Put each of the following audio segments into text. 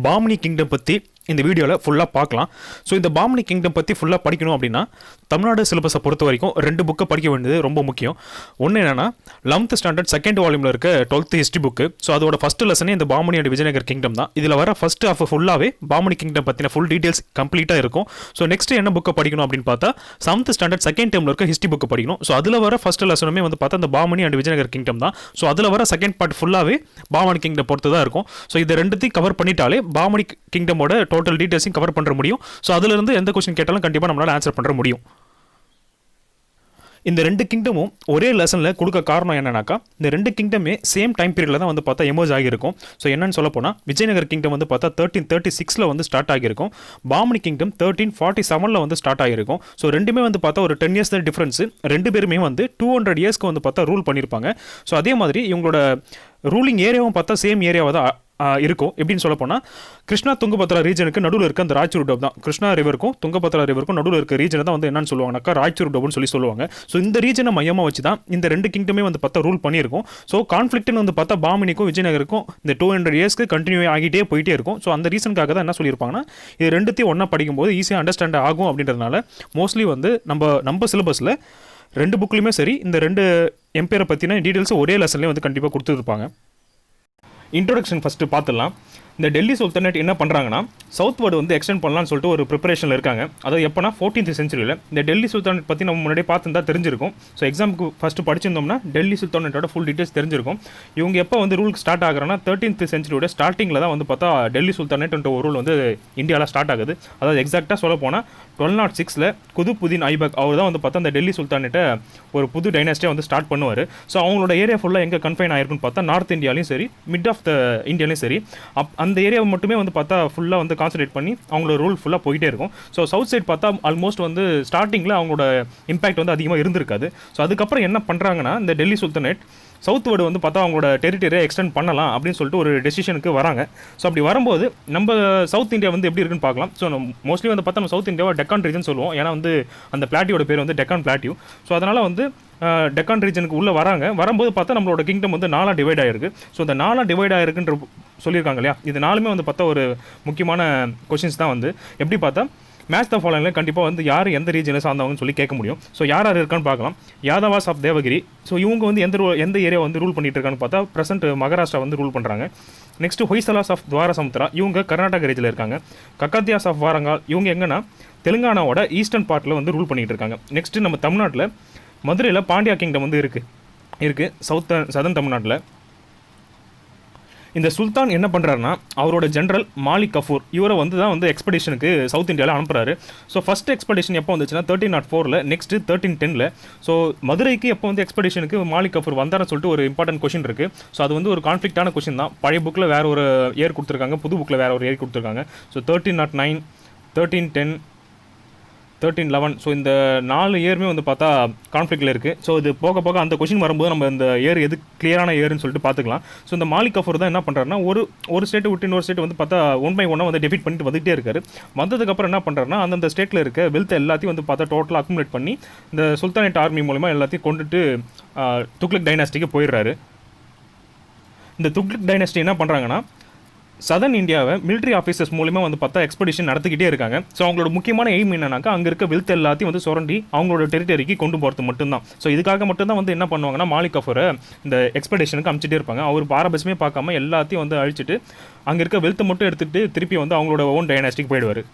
Bhamini kingdom பற்றி இந்த வீடியோவில் ஃபுல்லாக பார்க்கலாம். ஸோ இந்த பாமினி கிங்டம் பற்றி ஃபுல்லாக படிக்கணும் அப்படின்னா தமிழ்நாடு சிலபஸை பொறுத்த வரைக்கும் 2 புக்கை படிக்க வேண்டியது ரொம்ப முக்கியம். ஒன்று என்னென்னா 11th ஸ்டாண்டர்ட் செகண்ட் வால்யூமில் இருக்க 12th ஹிஸ்ட்ரி புக்கு. ஸோ அதோட ஃபஸ்ட் லெசனே இந்த பாமினி அண்ட் விஜயநகர் கிங்டம் தான். இதில் வர ஃபஸ்ட் ஹாஃப் ஃபுல்லாகவே பாமினி கிங்டம் பற்றின ஃபுல் டீட்டெயில்ஸ் கம்ப்ளீட்டாக இருக்கும். ஸோ நெக்ஸ்ட் என்ன புக்கை படிக்கணும் அப்படின்னு பார்த்தா 7th ஸ்டாண்டர்ட் செகண்ட் டேர்மில் இருக்க ஹிஸ்ட்ரி புக்கு படிக்கணும். ஸோ அதில் வர ஃபஸ்ட் லெசனுமே வந்து பார்த்தா இந்த பாமினி அண்ட் விஜயநகர் கிங்டம் தான். ஸோ அதில் வர செகண்ட் பார்ட் ஃபுல்லாகவே பாமினி கிங்டம் பொறுத்து தான் இருக்கும். ஸோ இது ரெண்டுத்தையும் கவர் பண்ணிட்டாலே பாமினி கிங்டமோட டோட்டல் டீட்டெயில்ஸையும் கவர் பண்ணுற முடியும். ஸோ அதிலிருந்து எந்த கொஸ்டின் கேட்டாலும் கண்டிப்பாக நம்மளால் ஆன்சர் பண்ணுற முடியும். இந்த 2 கிங்டமும் ஒரே லெசனில் கொடுக்க காரணம் என்னன்னாக்கா இந்த 2 கிங்டமே சேம் டைம் பீரியடில் தான் வந்து பார்த்தா எமர்ஜ் ஆகியிருக்கும். ஸோ என்னன்னு சொல்ல போனால் விஜயநகர் கிங்டம் வந்து பார்த்தா 1336 வந்து ஸ்டார்ட் ஆகியிருக்கும். பாமினி கிங்டம் 1347 வந்து ஸ்டார்ட் ஆகியிருக்கும். ஸோ ரெண்டுமே வந்து பார்த்தா ஒரு 10 இயர்ஸ் தான் டிஃப்ரென்ஸு. 2 பேருமே வந்து 200 இயர்ஸ்க்கு வந்து பார்த்தா ரூல் பண்ணியிருப்பாங்க. ஸோ அதே மாதிரி இவங்களோட ரூலிங் ஏரியாவும் பார்த்தா சேம் ஏரியாவை தான் இருக்கும். எப்படின்னு சொல்ல போனால் கிருஷ்ணா துங்கபத்ரா ரீஜனுக்கு நடுவில் இருக்க அந்த ராய்ச்சூர் டப் தான். கிருஷ்ணா ரிவருக்கும் துங்கபத்ரா ரிவருக்கும் நடுவில் இருக்க ரீஜனை தான் வந்து என்னன்னு சொல்லுவாங்கனாக்கா ராய்ச்சூர் டப்னு சொல்லுவாங்க. ஸோ இந்த ரீஜனை மையமாக வச்சு தான் இந்த 2 கிங்டமே வந்து பார்த்தா ரூல் பண்ணியிருக்கும். ஸோ கான்ஃப்ளிக்ட்னு வந்து பார்த்தா பாமினிக்கும் விஜயநகருக்கும் இந்த 200 இயர்ஸ்க்கு கண்டினியூ ஆகிட்டே போயிட்டே இருக்கும். ஸோ அந்த ரீசனுக்காக தான் என்ன சொல்லியிருப்பாங்கன்னா இது ரெண்டுத்தையும் ஒன்றா படிக்கும்போது ஈஸியாக அண்டர்ஸ்டாண்ட் ஆகும் அப்படின்றதுனால மோஸ்ட்லி வந்து நம்ம சிலபஸில் 2 புக்லையுமே சரி இந்த 2 எம்பையரை பற்றின டீட்டெயில்ஸ் ஒரே லெசன்லேயே வந்து கண்டிப்பாக கொடுத்துருப்பாங்க. இன்ட்ரோடக்ஷன் ஃபஸ்ட்டு பார்த்துடலாம். இந்த டெல்லி சுல்தானேட் என்ன பண்ணுறாங்கன்னா சவுத் வேர்டு வந்து எக்ஸ்டெண்ட் பண்ணலான்னு சொல்லிட்டு ஒரு ப்ரிப்பரேஷனில் இருக்காங்க. அதாவது எப்போனா 14th சென்ச்சுரியில் இந்த டெல்லி சுல்தானேட் பற்றி நம்ம முன்னாடியே பார்த்துருந்தா தெரிஞ்சிருக்கும். ஸோ எக்ஸாமுக்கு ஃபஸ்ட்டு படிச்சிருந்தோம்னா டெல்லி சுல்தானேட்டோட ஃபுல் டீட்டெயில்ஸ் தெரிஞ்சிருக்கும். இவங்க எப்போ வந்து ரூல் ஸ்டார்ட் ஆகுறன்னா 13th சென்ச்சுரியோட ஸ்டார்டிங்கில் தான் வந்து பார்த்தா டெல்லி சுல்தானேட்ன்ற ஒரு ரூல் வந்து இந்தியாவில் ஸ்டார்ட் ஆகுது. அதாவது எக்ஸாக்டாக சொல்ல போனால் 1206 குதுப்புதீன் ஐபக் அவர் தான் வந்து பார்த்தா அந்த டெல்லி சுல்தானேட்டை ஒரு புது டைனாஸ்டியை வந்து ஸ்டார்ட் பண்ணுவார். ஸோ அவங்களோட ஏரியா ஃபுல்லாக எங்கே கன்ஃபைன் ஆயிருக்குன்னு பார்த்தா நார்த் இந்தியாலையும் சரி மிட் ஆஃப் த இந்தியாலையும் சரி அந்த ஏரியாவை மட்டுமே வந்து பார்த்தா ஃபுல்லாக வந்து கான்சன்ட்ரேட் பண்ணி அவங்களோட ரூல் ஃபுல்லாக போயிட்டே இருக்கும். ஸோ சவுத் சைட் பார்த்தா ஆல்மோஸ்ட் வந்து ஸ்டார்டிங்கில் அவங்களோட இம்பாக்ட் வந்து அதிகமாக இருந்திருக்காது. ஸோ அதுக்கப்புறம் என்ன பண்ணுறாங்கன்னா இந்த டெல்லி சுல்தானேட் சவுத் வேர்டு வந்து பார்த்தா அவங்களோட டெரிட்டரியை எக்ஸ்டெண்ட் பண்ணலாம் அப்படின்னு சொல்லிட்டு ஒரு டெசிஷனுக்கு வராங்க. ஸோ அப்படி வரும்போது நம்ம சவுத் இந்தியா வந்து எப்படி இருக்குன்னு பார்க்கலாம். ஸோ மோஸ்ட்லி வந்து பார்த்தா நம்ம சவுத் இந்தியாவை டெக்கான் ரீஜன் சொல்லுவோம். ஏன்னா வந்து அந்த பிளாட்டியோட பேர் வந்து டெக்கான் பிளாட்டியூ. ஸோ அதனால் வந்து டெக்கான் ரீஜனுக்கு உள்ளே வரும்போது பார்த்தா நம்மளோட கிங்டம் வந்து 4 டிவைட் ஆகிருக்கு. ஸோ இந்த 4 டிவைட் ஆகிருக்குன்ற சொல்லியிருக்காங்க இல்லையா, இது 4மே வந்து பார்த்தா ஒரு முக்கியமான கொஷின்ஸ் தான். வந்து எப்படி பார்த்தா மேட்ச் த ஃபாலோயிங்கில் கண்டிப்பாக வந்து யார் எந்த ரீஜனை சார்ந்தவங்கன்னு சொல்லி கேட்க முடியும். ஸோ யார் இருக்கான்னு பார்க்கலாம். யாதவாஸ் ஆஃப் தேவகிரி. ஸோ இவங்க வந்து எந்த ஏரியா வந்து ரூல் பண்ணிட்டு இருக்கான்னு பார்த்தா ப்ரெசென்ட் மகாராஷ்டிரா வந்து ரூல் பண்ணுறாங்க. நெக்ஸ்ட் ஹொய்சலாஸ் ஆஃப் துவாரசமுத்ரா இவங்க கர்நாடக ரீஜில் இருக்காங்க. கக்காத்தியாஸ் ஆஃப் வாரங்கால் இவங்க எங்கன்னா தெலுங்கானாவோட ஈஸ்டர்ன் பார்ட்டில் வந்து ரூல் பண்ணிகிட்டு இருக்காங்க. நெக்ஸ்ட்டு நம்ம தமிழ்நாட்டில் மதுரையில் பாண்டியா கிங்டம் வந்து இருக்குது சதன் தமிழ்நாட்டில். இந்த சுல்தான் என்ன பண்ணுறாருன்னா அவரோட ஜென்ரல் மாலிக் கஃபூர் இவரை வந்து எக்ஸ்பெடிஷனுக்கு சவுத் இந்தியாவில் அனுப்புறாரு. ஸோ ஃபஸ்ட் எக்ஸ்பெடிஷன் எப்போ வந்துச்சுன்னா 1304 நெக்ஸ்ட்டு 1310. ஸோ மதுரைக்கு எப்போ வந்து எக்ஸ்பெடிஷனுக்கு மாலிக் கஃபூர் வந்தாருன்னு சொல்லிட்டு ஒரு இம்பார்ட்டன்ட் கொஷின் இருக்குது. ஸோ அது வந்து ஒரு கான்ஃப்ளிக்டான கொஷின் தான். பழைய புக்கில் வேறு ஒரு இயர் கொடுத்துருக்காங்க, புது புக்கில் வேறு ஒரு இயர் கொடுத்துருக்காங்க. ஸோ 1309 1310 1311. ஸோ இந்த 4 இயருமே வந்து பார்த்தா கான்ஃப்ளிக்டில் இருக்குது. ஸோ இது போக போக அந்த கொஷின் வரும்போது நம்ம இந்த இயர் எது கிளியரான இயர்னு சொல்லிட்டு பார்த்துக்கலாம். ஸோ இந்த மாலிக் கஃபூர் தான் என்ன பண்ணுறாருன்னா ஒரு ஸ்டேட்டு விட்டு இன்னொரு ஸ்டேட் வந்து பார்த்தா 1 by 1 வந்து டெஃபிட் பண்ணிட்டு வந்துகிட்டே இருக்காரு. வந்ததுக்கப்புறம் என்ன பண்ணுறாருன்னா அந்தந்த ஸ்டேட்டில் இருக்க வெல்த் எல்லாத்தையும் வந்து பார்த்தா டோட்டலாக அக்குமுலேட் பண்ணி இந்த சுல்தானேட் ஆர்மி மூலமாக எல்லாத்தையும் கொண்டுட்டு துக்ளக் டைனாஸ்டிக்கு போயிடுறாரு. இந்த துக்ளக் டைனாஸ்டி என்ன பண்ணுறாங்கன்னா சதர்ன் இந்தியாவை மிலிட்ரி ஆஃபீஸர்ஸ் மூலிமா வந்து பார்த்தா எக்ஸ்பெடிஷன் நடத்திக்கிட்டே இருக்காங்க. ஸோ அவங்களோட முக்கியமான எய்ம் என்னன்னாக்கா அங்கே இருக்க வெல்த் எல்லாத்தையும் வந்து சுரண்டி அவங்களோட டெரிட்டரிக்கு கொண்டு போகிறது மட்டும்தான். ஸோ இதுக்காக மட்டும்தான் வந்து என்ன பண்ணுவாங்கன்னா மாலிக் கஃபூரை இந்த எக்ஸ்பெடிஷனுக்கு அனுப்பிச்சிட்டே இருப்பாங்க. அவர் பாரபட்சமே பார்க்காம எல்லாத்தையும் வந்து அழிச்சிட்டு அங்கே இருக்க வெல்த்தை மட்டும் எடுத்துகிட்டு திருப்பி வந்து அவங்களோட ஓன் டைனாஸ்டிக் போயிடுவார்.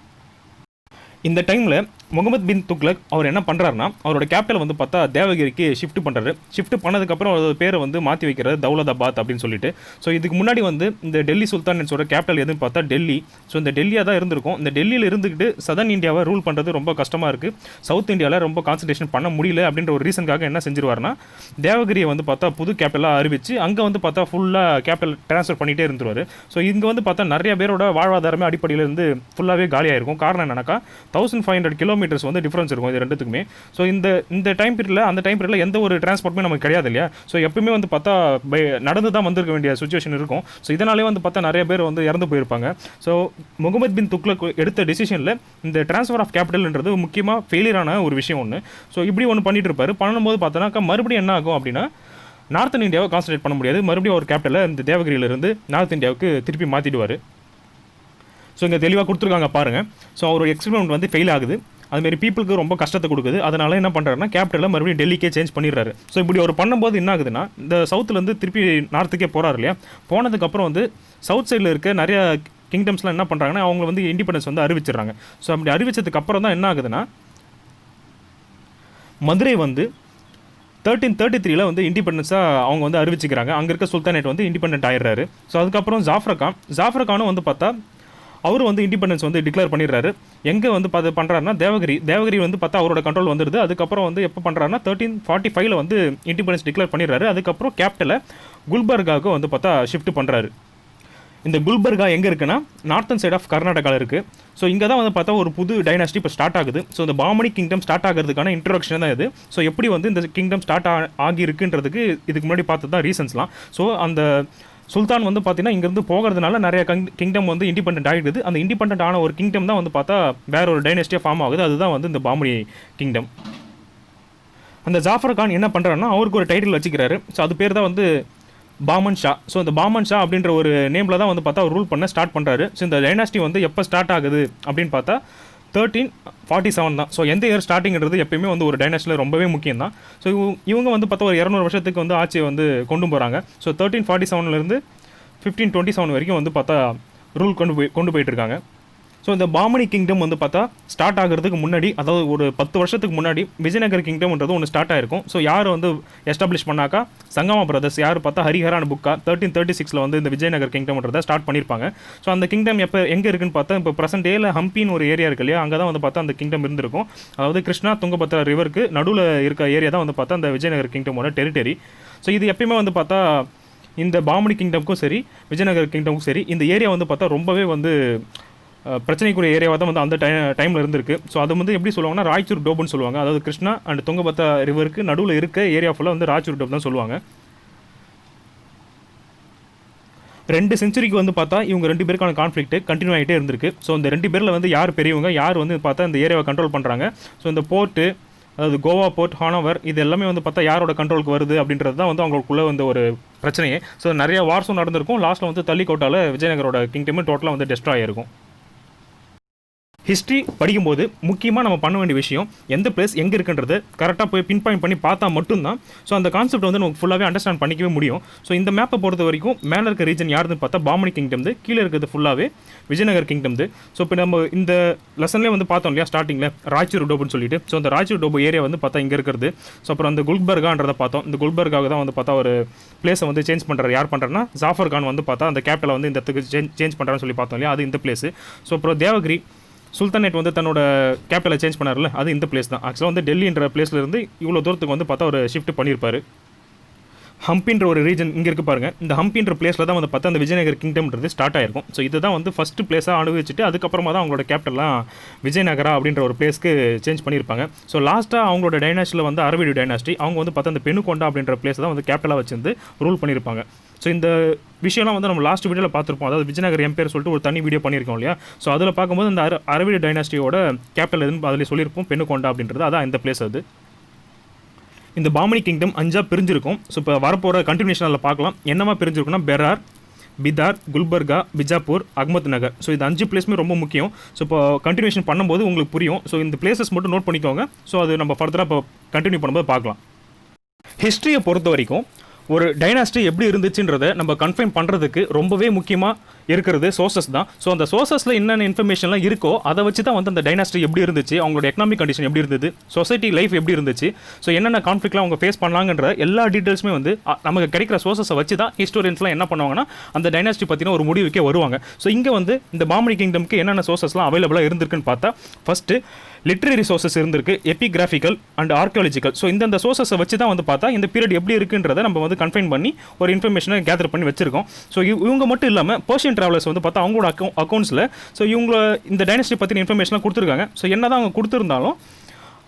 இந்த டைமில் முகமது பின் துக்ளக் அவர் என்ன பண்ணுறாருனா அவரோட கேபிட்டல் வந்து பார்த்தா தேவகிரிக்கு ஷிஃப்ட் பண்ணுறாரு. ஷிஃப்ட் பண்ணதுக்கப்புறம் அவரோட பேரை வந்து மாற்றி வைக்கிறது தௌலதாபாத் அப்படின்னு சொல்லிட்டு. ஸோ இதுக்கு முன்னாடி வந்து இந்த டெல்லி சுல்தானேட்ஸோட கேபிட்டல் எதுன்னு பார்த்தா டெல்லி. ஸோ இந்த டெல்லியாக தான் இருந்திருக்கும். இந்த டெல்லியில் இருந்துக்கிட்டு சதர்ன் இந்தியாவை ரூல் பண்ணுறது ரொம்ப கஷ்டமாக இருக்குது, சவுத் இந்தியாவில் ரொம்ப கான்சன்ட்ரேஷன் பண்ண முடியல அப்படின்ற ஒரு ரீசனுக்காக என்ன செஞ்சிருவார்னா தேவகிரியை வந்து பார்த்தா புது கேபிட்டலாக அறிவிச்சு அங்கே வந்து பார்த்தா ஃபுல்லாக கேபிட்டல் ட்ரான்ஸ்ஃபர் பண்ணிகிட்டே இருந்துருவார். ஸோ இங்கே வந்து பார்த்தா நிறைய பேரோட வாழ்வாதாரமே அடிப்படையில் இருந்து ஃபுல்லாகவே காலியாக இருக்கும். காரணம் என்னன்னாக்கா 1500 கிலோமீட்டர்ஸ் வந்து டிஃப்ரென்ஸ் இருக்கும் இது ரெண்டுத்துக்குமே. ஸோ இந்த டைம் பீரியடில் அந்த டைம் பீரியடில் எந்த ஒரு டிரான்ஸ்போர்ட்டுமே நமக்கு கிடையாது இல்லையா. ஸோ எப்பவுமே வந்து பார்த்தா நடந்து தான் வந்திருக்க வேண்டிய சுச்சுவேஷன் இருக்கும். ஸோ இதனாலே வந்து பார்த்தா நிறைய பேர் வந்து இறந்து போயிருப்பாங்க. ஸோ முகமது பின் துக்ளக் எடுத்த டிசிஷனில் இந்த ட்ரான்ஸ்ஃபர் ஆஃப் கேபிட்டல்ன்றது முக்கியமாக ஃபெயிலியரான ஒரு விஷயம் ஒன்று. ஸோ இப்படி ஒன்று பண்ணிட்டு இருப்பார். பண்ணும்போது பார்த்தோன்னாக்கா மறுபடியும் என்ன ஆகும் அப்படின்னா நார்த் இந்தியாவை கான்சன்ட்ரேட் பண்ண முடியாது. மறுபடியும் ஒரு கேபிட்டலை இந்த தேவகிரியிலிருந்து நார்த் இந்தியாவுக்கு திருப்பி மாற்றிடுவார். ஸோ இங்கே தெளிவாக கொடுத்துருக்காங்க பாருங்கள். ஸோ அவர் எக்ஸ்பெரிமெண்ட் வந்து ஃபெயில் ஆகுது, அதுமாரி பீப்புளுக்கு ரொம்ப கஷ்டத்தை கொடுக்குது. அதனால என்ன பண்ணுறாருன்னா கேபிட்டலில் மறுபடியும் டெல்லிக்கே சேஞ்ச் பண்ணிடுறாரு. ஸோ இப்படி ஒரு பண்ணும்போது என்ன ஆகுதுன்னா இந்த சவுத்துலேருந்து திருப்பி நார்த்துக்கே போகிறாரு இல்லையா, போனதுக்கப்புறம் வந்து சவுத் சைடில் இருக்க நிறைய கிங்டம்ஸ்லாம் என்ன பண்ணுறாங்கன்னா அவங்க வந்து இண்டிபெண்டன்ஸ் வந்து அறிவிச்சிடுறாங்க. ஸோ அப்படி அறிவிச்சதுக்கு அப்புறம் தான் என்ன ஆகுதுன்னா மதுரை வந்து 1333 வந்து இண்டிபெண்டன்ஸாக அவங்க வந்து அறிவிச்சிக்கிறாங்க. அங்கே இருக்க சுல்தானேட் வந்து இண்டிபெண்டன்ட் ஆயிடுறாரு. ஸோ அதுக்கப்புறம் ஜாஃபர் கானும் வந்து பார்த்தா அவர் வந்து இண்டிபெண்டன்ஸ் வந்து டிக்ளேர் பண்ணிடுறாரு. எங்கே வந்து பண்ணுறாருன்னா தேவகிரி வந்து பார்த்தா அவரோட கண்ட்ரோல் வந்துடுது. அதுக்கப்புறம் வந்து எப்போ பண்ணுறாருன்னா 1345 வந்து இண்டிபெண்டன்ஸ் டிக்ளேர் பண்ணிடுறாரு. அதுக்கப்புறம் கேபிட்டலை குல்பர்காவுக்கு வந்து பார்த்தா ஷிஃப்ட் பண்ணுறாரு. இந்த குல்பர்கா எங்கே இருக்குன்னா நார்த்தன் சைட் ஆஃப் கர்நாடகாவில் இருக்குது. ஸோ இங்கே தான் வந்து பார்த்தா ஒரு புது டைனாஸ்டி இப்போ ஸ்டார்ட் ஆகுது. ஸோ இந்த பாமணி கிங்டம் ஸ்டார்ட் ஆகிறதுக்கான இன்ட்ரோடக்ஷன் தான் இது. ஸோ எப்படி வந்து இந்த கிங்டம் ஸ்டார்ட் ஆகியிருக்குன்றதுக்கு இதுக்கு முன்னாடி பார்த்தது தான் ரீசன்ஸ்லாம். ஸோ அந்த சுல்தான் வந்து பார்த்தீங்கன்னா இங்கேருந்து போகிறதுனால நிறைய கிங்டம் வந்து இண்டிபெண்டன்ட் ஆகிடுது. அந்த இண்டிபெண்டன்ட் ஆன ஒரு கிங்டம் தான் வந்து பார்த்தா வேற ஒரு டைனாஸ்டியாக ஃபார்ம் ஆகுது. அதுதான் வந்து இந்த பாமணி கிங்டம். அந்த ஜாஃபர் கான் என்ன பண்ணுறாருன்னா அவருக்கு ஒரு டைட்டில் வச்சுக்கிறாரு. ஸோ அது பேர் தான் வந்து பாமன் ஷா. ஸோ இந்த பாமன் ஷா அப்படின்ற ஒரு நேமில் தான் வந்து பார்த்தா அவர் ரூல் பண்ண ஸ்டார்ட் பண்ணுறாரு. ஸோ இந்த டைனாஸ்டி வந்து எப்போ ஸ்டார்ட் ஆகுது அப்படின்னு பார்த்தா 1347 தான். ஸோ எந்த இயர் ஸ்டார்டிங்கிறது எப்பயுமே வந்து ஒரு டைனாஸ்டியில் ரொம்பவே முக்கியம் தான். ஸோ இவங்க வந்து பார்த்தா ஒரு 200 வருஷத்துக்கு வந்து ஆட்சியை வந்து கொண்டு போகிறாங்க. ஸோ 1347 1527 வரைக்கும் வந்து பார்த்தா ரூல் கொண்டு போயிட்டு இருக்காங்க. ஸோ இந்த பாமணி கிங்டம் வந்து பார்த்தா ஸ்டார்ட் ஆகிறதுக்கு முன்னாடி, அதாவது ஒரு 10 வருஷத்துக்கு முன்னாடி விஜயநகர் கிங்டம்ன்றது ஒன்று ஸ்டார்ட் ஆயிருக்கும். ஸோ யார் வந்து எஸ்டாப்ளிஷ் பண்ணாக்கா சங்கமா பிரதர்ஸ், யார் பார்த்தா ஹரிஹரான் புக்கா 1336 வந்து இந்த விஜயநகர் கிங்டம்ன்றதை ஸ்டார்ட் பண்ணியிருப்பாங்க. ஸோ அந்த கிங்டம் எங்கே இருக்குன்னு பார்த்தா இப்போ ப்ரெசென்ட் டேல ஹம்பின்னு ஒரு ஏரியா இருக்கு இல்லையா, அங்கே தான் வந்து பார்த்தா அந்த கிங்டம் இருந்திருக்கும். அதாவது கிருஷ்ணா துங்கபத்ரா ரிவருக்கு நடுவில் இருக்க ஏரியா தான் வந்து பார்த்தா அந்த விஜயநகர் கிங்டமோட டெரிட்டரி. ஸோ இது எப்பயுமே வந்து பார்த்தா இந்த பாமணி கிங்டம்க்கும் சரி விஜயநகர் கிங்டமுக்கும் சரி இந்த ஏரியா வந்து பார்த்தா ரொம்பவே வந்து பிரச்சனைக்குரிய ஏரியாவாக தான் வந்து அந்த டைமில் இருந்திருக்கு. ஸோ அது வந்து எப்படி சொல்லுவாங்கன்னா ராய்ச்சூர் டோப்னு சொல்லுவாங்க. அதாவது கிருஷ்ணா அண்ட் துங்கபத்ரா ரிவருக்கு நடுவில் இருக்க ஏரியா ஃபுல்லாக வந்து ராய்ச்சூர் டோப் தான் சொல்லுவாங்க. 2 செஞ்சுரிக்கு வந்து பார்த்தா இவங்க 2 பேருக்கான கான்ஃப்ளிக்ட் கண்டினியூ ஆகிட்டே இருந்திருக்கு. ஸோ இந்த 2 பேரில் வந்து யார் பெரியவங்க, யார் வந்து பார்த்தா இந்த ஏரியாவை கண்ட்ரோல் பண்ணுறாங்க. ஸோ இந்த போர்ட்டு, அதாவது கோவா போர்ட், ஹானோவர், இது எல்லாமே வந்து பார்த்தா யாரோட கண்ட்ரோலுக்கு வருது அப்படின்றது தான் வந்து அவங்களுக்குள்ளே வந்து ஒரு பிரச்சனையே. ஸோ நிறைய வார்ஸும் நடந்திருக்கும். லாஸ்ட்டில் வந்து தள்ளிக்கோட்டால் விஜயநகரோட கிங்டமே டோட்டலாக வந்து டெஸ்ட்ராய் ஆகிருக்கும். ஹிஸ்ட்ரி படிக்கும்போது முக்கியமாக நம்ம பண்ண வேண்டிய விஷயம் எந்த பிளேஸ் எங்கே இருக்குன்றது கரெக்டாக போய் பின் பாயிண்ட் பண்ணி பார்த்தா மட்டும்தான் ஸோ அந்த கான்செப்ட் வந்து நமக்கு ஃபுல்லாகவே அண்டர்ஸ்டாண்ட் பண்ணிக்கவே முடியும். ஸோ இந்த மேப்பை பொறுத்த வரைக்கும் மேலே இருக்க ரீஜன் யாருன்னு பார்த்தா பாமணி கிங்டம், கீழே இருக்கிறது ஃபுல்லாகவே விஜயநகர் கிங்டம். ஸோ இப்போ நம்ம இந்த லெசன்லேயே வந்து பார்த்தோம் இல்லையா ஸ்டார்டிங்கில் ராய்ச்சூர் டோப்னு சொல்லிட்டு. ஸோ அந்த ராய்ச்சூர் டோப் ஏரியா வந்து பார்த்தா இங்கே இருக்கிறது. ஸோ அப்புறம் அந்த குல்பர்கான்றதை பார்த்தோம். இந்த குல்பர்காக தான் வந்து பார்த்தா ஒரு பிளேஸை வந்து சேஞ்ச் பண்ணுறாரு. யார் பண்ணுறாருன்னா ஜாஃபர் கான் வந்து பார்த்தா அந்த கேபிட்டலை வந்து இந்த இடத்துக்கு சேஞ்ச் பண்ணுறான்னு சொல்லி பார்த்தோம் இல்லையா, அது இந்த பிளேஸ். ஸோ அப்புறம் தேவகிரி சுல்தானேட் வந்து தன்னோட கேபிட்டலை சேஞ்ச் பண்ணார்ல, அது இந்த பிளேஸ் தான். ஆக்சுவலாக வந்து டெல்லின்ற பிளேஸ்ல இருந்து இவ்வளோ தூரத்துக்கு வந்து பார்த்தா ஒரு ஷிஃப்ட் பண்ணியிருப்பாரு. ஹம்பின்ற ஒரு ரீஜன் இங்கே இருக்குது பாருங்கள். இந்த ஹம்பின்ற பிளேஸில் தான் வந்து பார்த்தா அந்த விஜயநகர் கிங்டம்ன்றது ஸ்டார்ட் ஆயிருக்கும். ஸோ இதுதான் வந்து ஃபஸ்ட்டு பிளேஸாக அனுபவிச்சுட்டு அதுக்கப்புறமா தான் அவங்களோட கேபிட்டல்லாம் விஜயநகரா அப்படின்ற ஒரு பிளேஸ்க்கு சேஞ்ச் பண்ணியிருப்பாங்க. ஸோ லாஸ்ட்டாக அவங்களோட டைனாஸ்டியில் வந்து அரவிடு டைனாஸ்டி அவங்க வந்து பார்த்தா அந்த பெனுகொண்டா அப்படின்ற பிளேஸ் தான் வந்து கேபிட்டலாக வச்சிருந்து ரூல் பண்ணியிருப்பாங்க. ஸோ இந்த விஷயம்லாம் வந்து நம்ம லாஸ்ட் வீடியோவில் பார்த்துருப்போம். அதாவது விஜயநகர் எம்பையர் சொல்லிட்டு ஒரு தனி வீடியோ பண்ணியிருக்கோம் இல்லையா. ஸோ அதில் பார்க்கும்போது இந்த அரவிடு டைனாஸ்டியோட கேபிட்டல் எதுன்னு அதில் சொல்லியிருப்போம் பெனுகொண்டா அப்படின்றது. அதான் இந்த பிளேஸ். அது இந்த பாமணி கிங்டம் 5 பிரிஞ்சிருக்கும். ஸோ இப்போ வரப்போகிற கண்டினியூஷனில் பார்க்கலாம் என்னமா பிரிஞ்சிருக்குன்னா பெரார், பிதார், குல்பர்கா, பிஜாப்பூர், அகமத் நகர். ஸோ இது 5 பிளேஸுமே ரொம்ப முக்கியம். ஸோ இப்போ கண்டினியூஷன் பண்ணும்போது உங்களுக்கு புரியும். ஸோ இந்த பிளேசஸ் மட்டும் நோட் பண்ணிக்கோங்க. ஸோ அது நம்ம ஃபர்தராக இப்போ கண்டினியூ பண்ணும்போது பார்க்கலாம். ஹிஸ்ட்ரியை பொறுத்த வரைக்கும் ஒரு டைனாஸ்டி எப்படி இருந்துச்சுன்றதை நம்ம கன்ஃபைன் பண்ணுறதுக்கு ரொம்பவே முக்கியமாக இருக்கிறது சோர்சஸ் தான். ஸோ அந்த சோர்சஸில் என்னென்ன இன்ஃபர்மேஷன்லாம் இருக்கோ அதை வச்சு தான் வந்து அந்த டைனாஸ்டி எப்படி இருந்துச்சு, அவங்களோட எக்கனாமிக் கண்டிஷன் எப்படி இருந்தது, சொசைட்டி லைஃப் எப்படி இருந்துச்சு, ஸோ என்னென்ன கான்ஃப்ளிக்ட்லாம் அவங்க ஃபேஸ் பண்ணலாங்கன்ற எல்லா டீட்டெயில்ஸுமே வந்து நமக்கு கிடைக்கிற சோர்சஸை வச்சு தான் ஹிஸ்டோரியன்ஸ்லாம் என்ன பண்ணுவாங்கன்னா அந்த டைனாஸ்டி பற்றின ஒரு முடிவுக்கே வருவாங்க. ஸோ இங்கே வந்து இந்த பாமணி கிங்டம்க்கு என்னென்ன சோர்சஸ்லாம் அவைலபிளாக இருந்திருக்குன்னு பார்த்தா ஃபஸ்ட்டு லிட்ரரி சோர்சஸ் இருந்திருக்கு, எபிகிராஃபிக்கல் அண்ட் ஆர்கியாலஜிக்கல். ஸோ இந்த சோர்சஸை வச்சு தான் வந்து பார்த்தா இந்த பீரியட் எப்படி இருக்குன்றதை நம்ம வந்து கன்ஃபைன் பண்ணி ஒரு இன்ஃபர்மேஷனை கேதர் பண்ணி வச்சிருக்கோம். ஸோ இவங்க மட்டும் இல்லாமல் பர்ஷியன் ட்ராவலர்ஸ் வந்து பார்த்தா அவங்களோட அக்கௌண்ட்ஸில் ஸோ இவங்க இந்த டைனஸ்டி பற்றின இன்ஃபர்மேஷன்லாம் கொடுத்துருக்காங்க. ஸோ என்ன தான் அவங்க கொடுத்துருந்தாலும்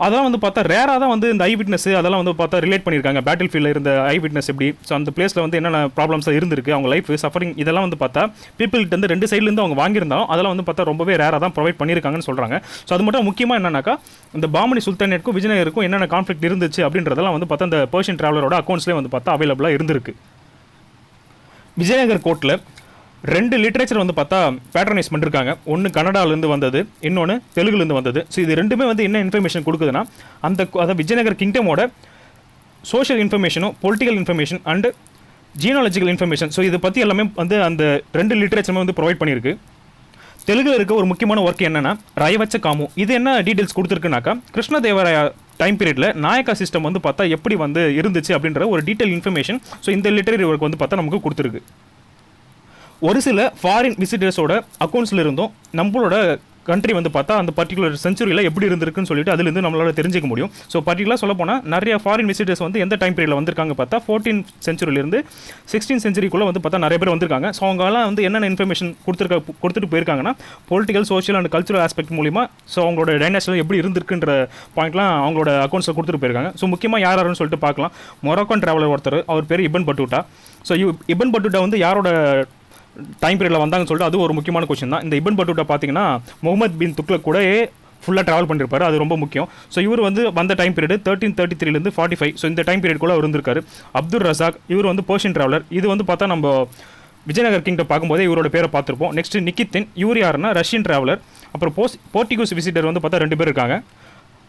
அதெல்லாம் வந்து பார்த்தா ரேராக தான் வந்து இந்த ஐ விட்னஸ் அதெல்லாம் வந்து பார்த்தா ரிலேட் பண்ணியிருக்காங்க. பேட்டில் ஃபீல்டில் இருந்த ஐ விட்னஸ் எப்படி, ஸோ அந்த பிளேஸில் வந்து என்னென்ன ப்ராப்ளம்ஸ் இருந்திருக்கு, அவங்க லைஃப் சஃபரிங், இதெல்லாம் வந்து பார்த்தா பீப்புள்கிட்ட வந்து 2 சைட்லேருந்து அவங்க வாங்கியிருந்தாலும் அதெல்லாம் வந்து பார்த்தா ரொம்பவே ரேராக தான் ப்ரொவைட் பண்ணியிருக்காங்கன்னு சொல்கிறாங்க. ஸோ அது மட்டும் முக்கியமாக என்னன்னாக்கா இந்த பாமணி சுல்தானேட்டுக்கும் விஜயநகருக்கும் என்னென்ன கான்ஃப்ளிக்ட் இருந்துச்சு அப்படின்றதெல்லாம் வந்து பார்த்தா இந்த பர்ஷியன் ட்ராவலரோட அக்கௌண்ட்ஸ்லேயே வந்து பார்த்தா அவைலபிளாக இருந்திருக்கு. விஜயநகர் கோர்ட்டில் 2 லிட்ரேச்சர் வந்து பார்த்தா பேட்டர்னைஸ் பண்ணிருக்காங்க. ஒன்று கன்னடாலேருந்து வந்தது, இன்னொன்று தெலுங்குலேருந்து வந்தது. ஸோ இது ரெண்டுமே வந்து என்ன இன்ஃபர்மேஷன் கொடுக்குதுன்னா, அதை விஜயநகர் கிங்டமோட சோஷியல் இன்ஃபர்மேஷனும் political information and genealogical information. So இதை பற்றி எல்லாமே வந்து அந்த 2 லிட்ரேச்சருமே வந்து ப்ரொவைட் பண்ணியிருக்கு. தெலுங்குல இருக்க ஒரு முக்கியமான ஒர்க் என்னன்னா ரயவச்ச காமு. இது என்ன டீட்டெயில்ஸ் கொடுத்துருக்குனாக்கா, கிருஷ்ணதேவராயா டைம் பீரியடில் நாயக்கா சிஸ்டம் வந்து பார்த்தா எப்படி வந்து இருந்துச்சு அப்படின்ற ஒரு டீட்டெயில் இன்ஃபர்மேஷன் ஸோ இந்த லிட்டரரி ஒர்க் வந்து பார்த்தா நமக்கு கொடுத்துருக்கு. ஒரு சில ஃபாரின் விசிட்டர்ஸோட அக்கௌண்ட்ஸில் இருந்தும் நம்மளோட கண்ட்ரி வந்து பார்த்தா அந்த பர்டிகுலர் செஞ்சுரியில் எப்படி இருந்திருக்குன்னு சொல்லிட்டு அதுலேருந்து நம்மளால தெரிஞ்சிக்க முடியும். ஸோ பர்டிகுலர் சொல்ல போனால் நிறைய ஃபாரின் விசிட்டர்ஸ் வந்து எந்த டைம் பீரியடில் வந்திருக்காங்க பார்த்தா 14th செஞ்சுரியிலேருந்து 16th செஞ்சுரிக்குள்ளே வந்து பார்த்தா நிறைய பேர் வந்திருக்காங்க. ஸோ அவங்களாம் வந்து என்னென்ன இன்ஃபர்மேஷன் கொடுத்துட்டு போயிருக்காங்கன்னா political, social and cultural aspect மூலிமா ஸோ அவங்களோட டைனாஸ்டியில் எப்படி இருந்திருக்குன்ற பாயிண்ட்லாம் அவங்களோட அக்கௌண்ட்ஸில் கொடுத்துட்டு போயிருக்காங்க. ஸோ முக்கியமாக யாருன்னு சொல்லிட்டு பார்க்கலாம். மொராக்கன் டிராவலர் ஒருத்தர், அவர் பேர் இபன் பட்டூட்டா. ஸோ இபன் பட்டூட்டா வந்து யாரோட டைம் பீரியடில் வந்தாங்கன்னு சொல்லிட்டு அது ஒரு முக்கியமான கொஸ்டின் தான். இந்த இபன் பட்டூட்டா பார்த்தீங்கன்னா முகமது பின் துக்ளக் கூட ஃபுல்லாக ட்ராவல் பண்ணியிருப்பாரு, அது ரொம்ப முக்கியம். ஸோ இவர் வந்து வந்த டைம் பீரியட் 1333 45. ஸோ இந்த டைம் பீரியட் கூட அவர் இருந்திருக்காரு. அப்துல் ரசாக், இவர் வந்து பர்ஷியன் ட்ராவலர். இது வந்து பார்த்தா நம்ம விஜயநகர் கிங்டம் பார்க்கும்போதே இவரோட பேரை பார்த்துருப்போம். நெக்ஸ்ட் நிக்கித்தின், இவர் யாருன்னா ரஷ்யன் ட்ராவலர். அப்புறம் போர்ச்சுகீஸ் விசிட்டர் வந்து பார்த்தா 2 பேர் இருக்காங்க,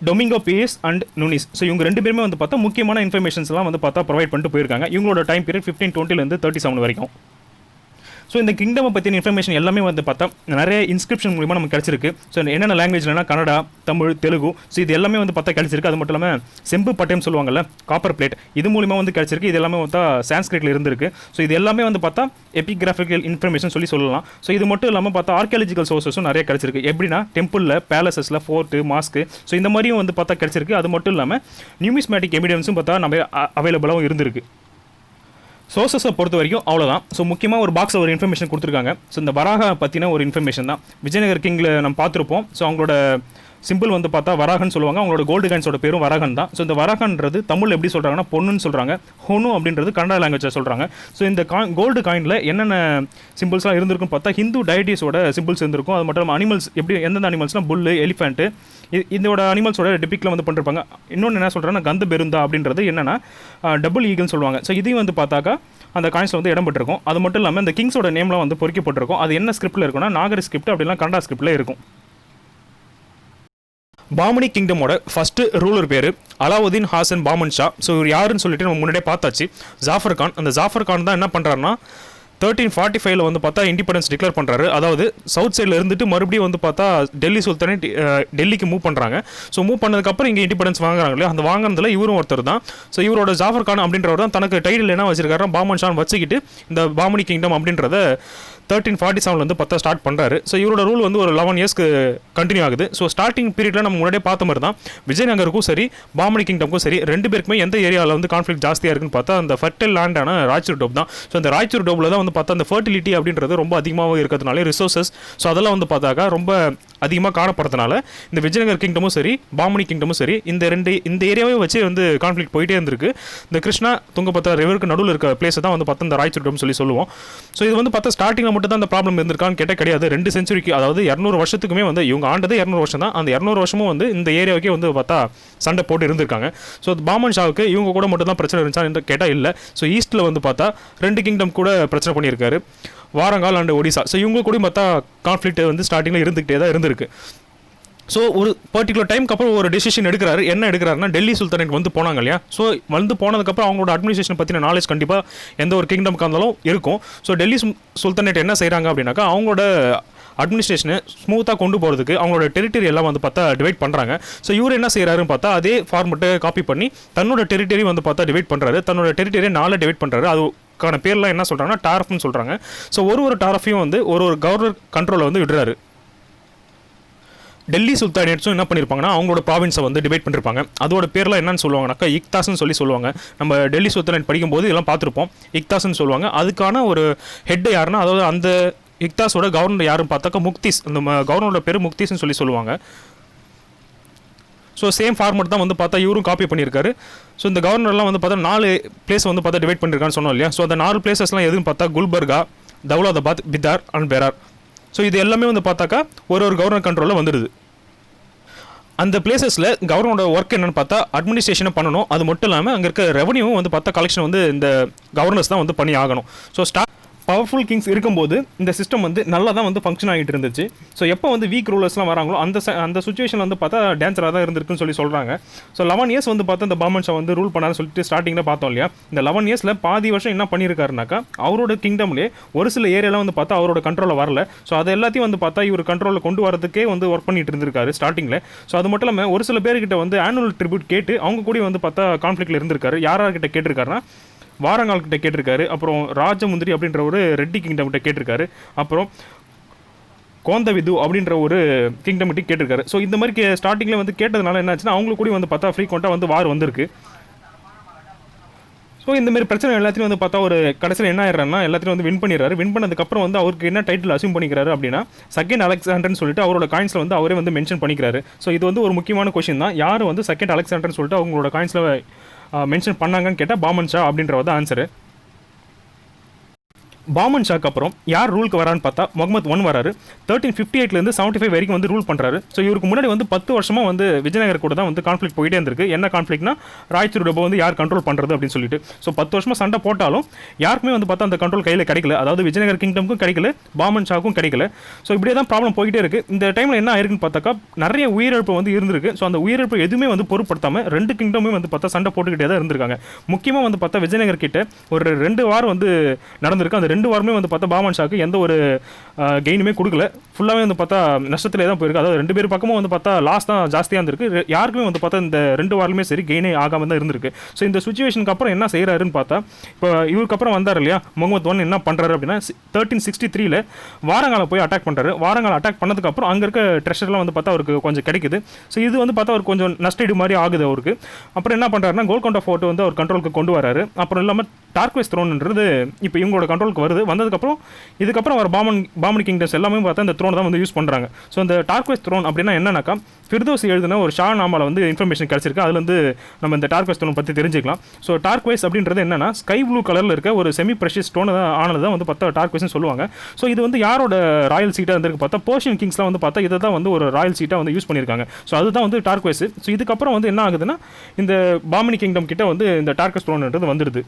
டொமிங்கோ பிஎஸ் அண்ட் நுனிஸ். ஸோ இவங்க 2 பேருமே வந்து பார்த்தா முக்கியமான இன்ஃபர்மேஷன்ஸ்லாம் வந்து பார்த்தா ப்ரொவைட் பண்ணிட்டு போயிருக்காங்க. இவங்களோட டைம் பீரியட் 1520 37 வரைக்கும். ஸோ இந்த கிங்டமை பற்றின இன்ஃபர்மேஷன் எல்லாமே வந்து பார்த்தா நிறைய இன்ஸ்கிரிப்ஷன் மூலிமா நமக்கு கிடச்சிருக்கு. ஸோ என்னென்ன லாங்குவேஜ்லனா கன்னடா, தமிழ், தெலுங்கு. ஸோ இது எல்லாமே வந்து பார்த்தா கிடச்சிருக்கு. அது மட்டும் இல்லாமல் செம்பு பட்டயம் சொல்லுவாங்கல்ல, காப்பர் பிளேட், இது மூலிமா வந்து கிடச்சிருக்கு. இது எல்லாமே பார்த்தா சான்ஸ்கிரிட்டில் இருந்திருக்கு. ஸோ இது எல்லாமே வந்து பார்த்தா எபிகிராஃபிக்கல் இன்ஃபர்மேஷன் சொல்லலாம். ஸோ இது மட்டும் இல்லாமல் பார்த்தா ஆர்கியாலஜிக்கல் சோர்ஸஸும் நிறைய கிடச்சிருக்கு. எப்படின்னா டெம்பிளில், பேலசஸில், ஃபோர்ட்டு, மாஸ்க்கு. ஸோ இந்த மாதிரியும் வந்து பார்த்தா கிடச்சிருக்கு. அது மட்டும் இல்லாமல் நியூமிஸ்மேட்டிக் எவிடன்ஸும் பார்த்தா நம்ம அவைலபிளாகவும் இருந்திருக்கு. சோர்ஸஸை பொறுத்த வரைக்கும் அவ்வளோதான். ஸோ முக்கியமாக ஒரு பாக்ஸ் ஒரு இன்ஃபர்மேஷன் கொடுத்துருக்காங்க. ஸோ இந்த வராகா பற்றின ஒரு இன்ஃபர்மேஷன் தான். விஜயநகர் கிங்கில் நம்ம பார்த்துருப்போம். ஸோ அவங்களோட சிம்பிள் வந்து பார்த்தா வராகன் சொல்லுவாங்க. அவங்களோட கோல்டு காயின்ஸோட பேரும் வராகன் தான். ஸோ இந்த வராகன்றது தமிழ் எப்படி சொல்கிறாங்கன்னா பொண்ணுன்னு சொல்கிறாங்க. ஹொனு அப்படின்றது கன்னடா லாங்குவேஜை சொல்கிறாங்க. ஸோ இந்த கோல்டு காயினில் என்னென்ன சிம்பிள்ஸ்லாம் இருந்திருக்கும் பார்த்தா ஹிந்து டயட்டிஸோட சிம்பிள்ஸ் இருந்திருக்கும். அது மட்டும் இல்லாமல் அனிமல்ஸ் எப்படி எந்தெந்த அனிமல்ஸ்னால் புல்லு, எலிஃபென்ட்டு, இதோட அனிமல்ஸோட டிபிக்கில் வந்து பண்ணிருப்பாங்க. இன்னொன்று என்ன சொல்கிறாங்கன்னா கந்த பெருந்தா அப்படின்றது என்னென்னா டபுள் ஈகிள்னு சொல்லுவாங்க. ஸோ இதையும் வந்து பார்த்தாக்கா அந்த காயின்ஸில் வந்து இடம் பெற்றிருக்கும். அது மட்டும் இல்லாமல் இந்த கிங்ஸோட நேம்லாம் வந்து பொறிக்கப்பட்டிருக்கும். அது என்ன ஸ்கிரிப்டில் இருக்குன்னா நாகரி ஸ்கிரிப்ட் அப்படிலாம் கன்னடா ஸ்கிரிப்டில் இருக்கும். பாமனி கிங்டமோட ஃபர்ஸ்ட் ரூலர் பேர் அலாவுதீன் ஹாசன் பாமன் ஷா. ஸோ இவர் யாருன்னு சொல்லிட்டு நம்ம முன்னாடியே பார்த்தாச்சு, ஜாஃபர் கான். அந்த ஜாஃபர் கான் தான் என்ன பண்ணுறாருன்னா 1345 வந்து பார்த்தா இண்டிபெண்டன்ஸ் டிக்ளேர் பண்ணுறாரு. அதாவது சவுத் சைடில் இருந்துட்டு மறுபடியும் வந்து பார்த்தா டெல்லி சுல்தானேட் டெல்லிக்கு மூவ் பண்ணுறாங்க. ஸோ மூவ் பண்ணதுக்கப்புறம் இங்கே இண்டிபெண்டன்ஸ் வாங்குறாங்க இல்லையா, அந்த வாங்கினதில் இவரும் ஒருத்தர் தான். ஸோ இவரோட ஜாஃபர் கான் அப்படின்றவர் தான் தனக்கு டைட்டில் என்ன வச்சிருக்காரு, பாமன் ஷான் வச்சுக்கிட்டு இந்த பாமனி கிங்டம் அப்படின்றத 1347 வந்து பார்த்தா ஸ்டார்ட் பண்ணுறாரு. ஸோ இவரோட ரூல் வந்து ஒரு 11 இயர்ஸ்க்கு கண்டினியூ ஆகுது. ஸோ ஸ்டார்டிங் பீரியடில் நம்ம முன்னாடியே பார்த்த மாதிரி தான் விஜயநகருக்கும் சரி பாமனி கிங்டமுக்கும் சரி 2 பேருக்குமே எந்த ஏரியாவில் வந்து கான்ஃப்ளிக் ஜாஸ்தியாக இருக்குன்னு பார்த்தா அந்த ஃபர்டைல் லேண்டான ராய்ச்சூர் டோப் தான். ஸோ அந்த ராய்ச்சூர் டோப்பில் தான் வந்து பார்த்தா அந்த ஃபர்டிலிட்டி அப்படின்றது ரொம்ப அதிகமாக இருக்கிறதுனால ரிசோர்ஸஸ் ஸோ அதெல்லாம் வந்து பார்த்தாக்கா ரொம்ப அதிகமாக காணப்படுறதுனால இந்த விஜயநகர் கிங்டமும் சரி பாமனி கிங்டமும் சரி இந்த ஏரியாவே வச்சு வந்து கான்ஃப்ளிக் போயிட்டே இருந்திருக்கு. இந்த கிருஷ்ணா துங்கபத்ரா ரிவருக்கு நடுவில் இருக்க பிளேஸை தான் வந்து பார்த்தா இந்த ராய்ச்சூர் டோப்னு சொல்லி சொல்லுவோம். ஸோ இது வந்து பார்த்தா ஸ்டார்டிங்கில் மட்டும் தான் அந்த ப்ராப்ளம் இருந்திருக்கான்னு கேட்டால் கிடையாது. 2 செஞ்சுரிக்கு அதாவது 200 வருஷத்துக்குமே வந்து இவங்க ஆண்டது 200 வருஷம் தான். அந்த 200 வருஷமும் வந்து இந்த ஏரியாவுக்கே வந்து பார்த்தா சண்டை போட்டு இருந்திருக்காங்க. ஸோ பாமன் ஷாவுக்கு இவங்க கூட மட்டும் தான் பிரச்சனை இருந்துச்சான்னு கேட்டால் இல்லை. ஸோ ஈஸ்ட்டில் வந்து பார்த்தா 2 கிங்டம் கூட பிரச்சனை பண்ணியிருக்காரு, வாரங்கால் அண்ட் ஒடிசா. ஸோ இவங்க கூட பார்த்தா கான்ஃப்ளிக்ட் வந்து ஸ்டார்டிங்கில் இருந்துக்கிட்டே தான் இருந்திருக்கு. ஸோ ஒரு பர்டிகுலர் டைமுக்கு அப்புறம் ஒரு டெசிஷன் எடுக்கிறாரு. என்ன எடுக்கிறாருன்னா டெல்லி சுல்தானேட் வந்து போனாங்க இல்லையா. ஸோ வந்து போனதுக்கப்புறம் அவங்களோட அட்மினிஸ்ட்ரேஷன் பற்றின நாலேஜ் கண்டிப்பாக எந்த ஒரு கிங்டமுக்கு இருந்தாலும் இருக்கும். ஸோ டெல்லி சுல்தானேட் என்ன செய்கிறாங்க அப்படின்னாக்கா அவங்களோட அட்மினிஸ்ட்ரேஷனை ஸ்மூத்தாக கொண்டு போகிறதுக்கு அவங்களோட டெரிட்டரி எல்லாம் வந்து பார்த்தா டிவைட் பண்ணுறாங்க. ஸோ இவர் என்ன செய்கிறாருன்னு பார்த்தா அதே ஃபார்மெட்டை காப்பி பண்ணி தன்னோட டெரிட்டரி வந்து பார்த்தா டிவைட் பண்ணுறாரு. தன்னோட டெரிட்டரியை 4 டிவைட் பண்ணுறாரு. அதுக்கான பேர்லாம் என்ன சொல்கிறாங்கன்னா டாரஃப்னு சொல்கிறாங்க. ஸோ ஒரு டாரஃபையும் வந்து ஒரு கவர்னர் கண்ட்ரோலில் வந்து விடுறாரு. டெல்லி சுல்தானேட்ஸும் என்ன பண்ணியிருப்பாங்கன்னா அவங்களோட ப்ராவின்ஸை வந்து டிவைட் பண்ணியிருப்பாங்க. அதோட பேர்லாம் என்னன்னு சொல்லுவாங்கனாக்கா இக்தாஸ்ன்னு சொல்லுவாங்க. நம்ம டெல்லி சுல்தானேட் படிக்கும்போது இதெல்லாம் பார்த்துருப்போம். இக்தாஸ்ன்னு சொல்லுவாங்க. அதுக்கான ஒரு ஹெட் யாருன்னா அதாவது அந்த இக்தாஸோட கவர்னர் யாருன்னு பார்த்தாக்கா முக்திஸ். அந்த கவர்னரோட பேர் முக்திஸ்ன்னு சொல்லுவாங்க. ஸோ சேம் ஃபார்மெட் தான் வந்து பார்த்தா இவரும் காப்பி பண்ணியிருக்காரு. ஸோ இந்த கவர்னர்லாம் வந்து பார்த்தா 4 பிளேஸ் வந்து பார்த்தா டிவைட் பண்ணியிருக்கான்னு சொன்னோம் இல்லையா. ஸோ அந்த 4 பிளேசஸ்லாம் எதுன்னு பார்த்தா குல்பர்கா, தௌலாதாபாத், பிதார் அண்ட் பெரார். ஸோ இது எல்லாமே வந்து பார்த்தாக்கா ஒரு கவர்னர் கண்ட்ரோலில் வந்துடுது. அந்த பிளேசஸில் கவர்னரோட ஒர்க் என்னென்னு பார்த்தா அட்மினிஸ்ட்ரேஷனை பண்ணணும். அது மட்டும் இல்லாமல் அங்கே இருக்க ரெவன்யூவும் வந்து பார்த்தா கலெக்ஷன் வந்து இந்த கவர்னர்ஸ் தான் வந்து பண்ணி ஆகணும். ஸோ பவர்ஃபுல் கிங்ஸ் இருக்கும்போது இந்த சிஸ்டம் வந்து நல்லா தான் வந்து ஃபங்க்ஷன் ஆகிட்டு இருந்துச்சு. ஸோ எப்போ வந்து வீக் ரூலர்ஸ்லாம் வராங்களோ அந்த சுச்சுவேஷன் வந்து பார்த்தா டேஞ்சராக தான் இருந்திருக்குன்னு சொல்கிறாங்க. ஸோ 11 இயர்ஸ் வந்து பார்த்தா இந்த பாமன் ஷா வந்து ரூல் பண்ணாருன்னு சொல்லிட்டு ஸ்டார்டிங்கில் பார்த்தோம் இல்லையா. இந்த 11 இயர்ஸில் பாதி வருஷம் என்ன பண்ணியிருக்காருனாக்கா, அவரோட கிங்டம்லேயே ஒரு சில ஏரியாலாம் வந்து பார்த்தா அவரோட கண்ட்ரோலில் வரல. ஸோ அதை எல்லாத்தையும் வந்து பார்த்தா இவர் கண்ட்ரோலில் கொண்டு வரதுக்கே வந்து ஒர்க் பண்ணிட்டு இருந்திருக்காரு ஸ்டார்டிங்கில். ஸோ அது மட்டும் இல்லாமல் ஒரு சில பேர்கிட்ட வந்து ஆனுவல் ட்ரிபியூட் கேட்டு அவங்க கூட வந்து பார்த்தா கான்ஃப்ளிக்டில் இருந்திருக்காரு. யார்கிட்ட கேட்டிருக்காருன்னா வாரங்கால் கிட்ட கேட்டிருக்காரு, அப்புறம் ராஜமுந்திரி அப்படின்ற ஒரு ரெட்டி கிங்டம் கிட்ட கேட்டிருக்காரு, அப்புறம் கோந்தவிது அப்படின்ற ஒரு கிங்டம் கிட்ட கேட்டிருக்காரு. ஸோ இந்த மாதிரி ஸ்டார்டிங்கில் வந்து கேட்டதுனால என்ன ஆச்சுன்னா அவங்களுக்கு கூட வந்து பார்த்தா ஃப்ரீக்வெண்ட்டாக வந்து வார் வந்திருக்கு. ஸோ இந்தமாரி பிரச்சனை எல்லாத்தையும் வந்து பார்த்தா ஒரு கடைசியில் என்ன ஆயிடுறாருன்னா எல்லாத்தையும் வந்து வின் பண்ணிடுறாரு. வின் பண்ணதுக்கப்புறம் வந்து அவருக்கு என்ன டைட்டில் அசியூம் பண்ணிக்கிறாரு அப்படின்னா செகண்ட் அலெக்சாண்டர்னு சொல்லிட்டு அவரோட காயின்ஸில் வந்து அவரே வந்து மென்ஷன் பண்ணிக்கிறாரு. ஸோ இது வந்து ஒரு முக்கியமான கொஸ்டின் தான். யார் வந்து செகண்ட் அலெக்சாண்டர்னு சொல்லிட்டு அவங்களோட காயின்ஸில் மென்ஷன் பண்ணாங்கன்னு கேட்டால் பாமன் ஷா அப்படின்றத ஆன்சரு. பாமன் ஷாக்கு அப்புறம் யார் ரூலுக்கு வரான்னு பார்த்தா முகமது 1 வராரு. 1358 75 வரைக்கும் வந்து ரூல் பண்ணுறாரு. ஸோ இவருக்கு முன்னாடி வந்து 10 வருஷமாக வந்து விஜயநகர் கூட தான் வந்து கான்ஃப்ளிக் போயிட்டே இருந்திருக்கு. என்ன கான்ஃப்ளிக்னா ராய்ச்சூர் டப்போ வந்து யார் கண்ட்ரோல் பண்ணுறது அப்படின்னு சொல்லிட்டு. ஸோ 10 வருஷமாக சண்டை போட்டாலும் யாருக்குமே வந்து பார்த்தா அந்த கண்ட்ரோல் கையில் கிடைக்கல. அதாவது விஜயநகர் கிங்டமுக்கும் கிடைக்கல, பாமன் ஷாக்கும் கிடைக்கல. ஸோ இப்படியே தான் ப்ராப்ளம் போயிட்டே இருக்குது. இந்த டைமில் என்ன ஆயிருக்குன்னு பார்த்தாக்கா நிறைய உயிரிழப்பு வந்து இருந்திருக்கு. ஸோ அந்த உயிரிழப்பு எதுவுமே வந்து பொருட்படுத்தாமல் 2 கிங்டமே வந்து பார்த்தா சண்டை போட்டுக்கிட்டே தான் இருந்திருக்காங்க. முக்கியமாக வந்து பார்த்தா விஜயநகர் கிட்ட ஒரு 2 வாரம் வந்து நடந்திருக்கு. அந்த 2 வாரமே வந்து பார்த்தா பாமன் ஷாக்கு எந்த ஒரு கெயினுமே கொடுக்கல. ஃபுல்லாகவே வந்து பார்த்தா நஷ்டத்திலே தான் போயிருக்கு. அதாவது 2 பேர் பக்கமும் வந்து பார்த்தா லாஸ் தான் ஜாஸ்தியாக இருந்திருக்கு. யாருக்குமே வந்து பார்த்தா இந்த 2 வாரமே சரி கெயினே ஆகாமல் தான் இருந்திருக்கு. ஸோ இந்த சுச்சுவேஷனுக்கு அப்புறம் என்ன செய்கிறாருன்னு பார்த்தா இப்போ இவருக்கு அப்புறம் வந்தார் இல்லையா முகமது 1 என்ன பண்ணுறாரு அப்படின்னா 1363 வாரங்கால போய் அட்டாக் பண்ணுறாரு. வாரங்கால அட்டாக் பண்ணதுக்கப்புறம் அங்கே இருக்க ட்ரெஷர்லாம் வந்து பார்த்தா அவருக்கு கொஞ்சம் கிடைக்குது. ஸோ இது வந்து பார்த்தா அவருக்கு கொஞ்சம் நஷ்டீடு மாதிரி ஆகுது அவருக்கு. அப்புறம் என்ன பண்ணுறாருன்னா கோல்கொண்டா ஃபோர்ட் வந்து அவர் கண்ட்ரோலுக்கு கொண்டு வராரு. அப்புறம் இல்லாமல் டார்க்வேஸ் த்ரோன்ன்றது இப்போ இவங்களோட கண்ட்ரோலுக்கு வருது. வந்ததுக்கப்புறம் இதுக்கப்புறம் வர பாமன் கிங்டம்ஸ் எல்லாமே பார்த்தா இந்த த்ரோன் தான் வந்து யூஸ் பண்ணுறாங்க. ஸோ இந்த டார்க்வேஸ் த்ரோன் அப்படின்னா என்னன்னாக்கா ஃபிர்தோஸ் எழுதின ஒரு ஷா நாமால வந்து இன்ஃபர்மேஷன் கிடச்சிருக்கு. அதுல வந்து நம்ம இந்த டார்க்வேஸ் ஸ்டோன் பற்றி தெரிஞ்சுக்கலாம். ஸோ டார்க்வேஸ் அப்படின்றது என்னன்னா ஸ்கை ப்ளூ கலரில் இருக்க ஒரு செமி ப்ரெஷியஸ் ஸ்டோன் ஆனது தான் வந்து பார்த்தா டார்க்வேஸ்னு சொல்லுவாங்க. ஸோ இது வந்து யாரோட ராயல் சீட்டாக இருந்திருக்கு பார்த்தா போர்ஷியன் கிங்ஸ்லாம் வந்து பார்த்தா இதை தான் வந்து ஒரு ராயல் சீட்டாக வந்து யூஸ் பண்ணியிருக்காங்க. ஸோ அதுதான் வந்து டார்க்வேஸ். ஸோ இதுக்கப்புறம் வந்து என்ன ஆகுதுன்னா இந்த பாமினி கிங்டம் கிட்ட வந்து இந்த டார்க்வேஸ் ஸ்டோன்ன்றது வந்துடுது.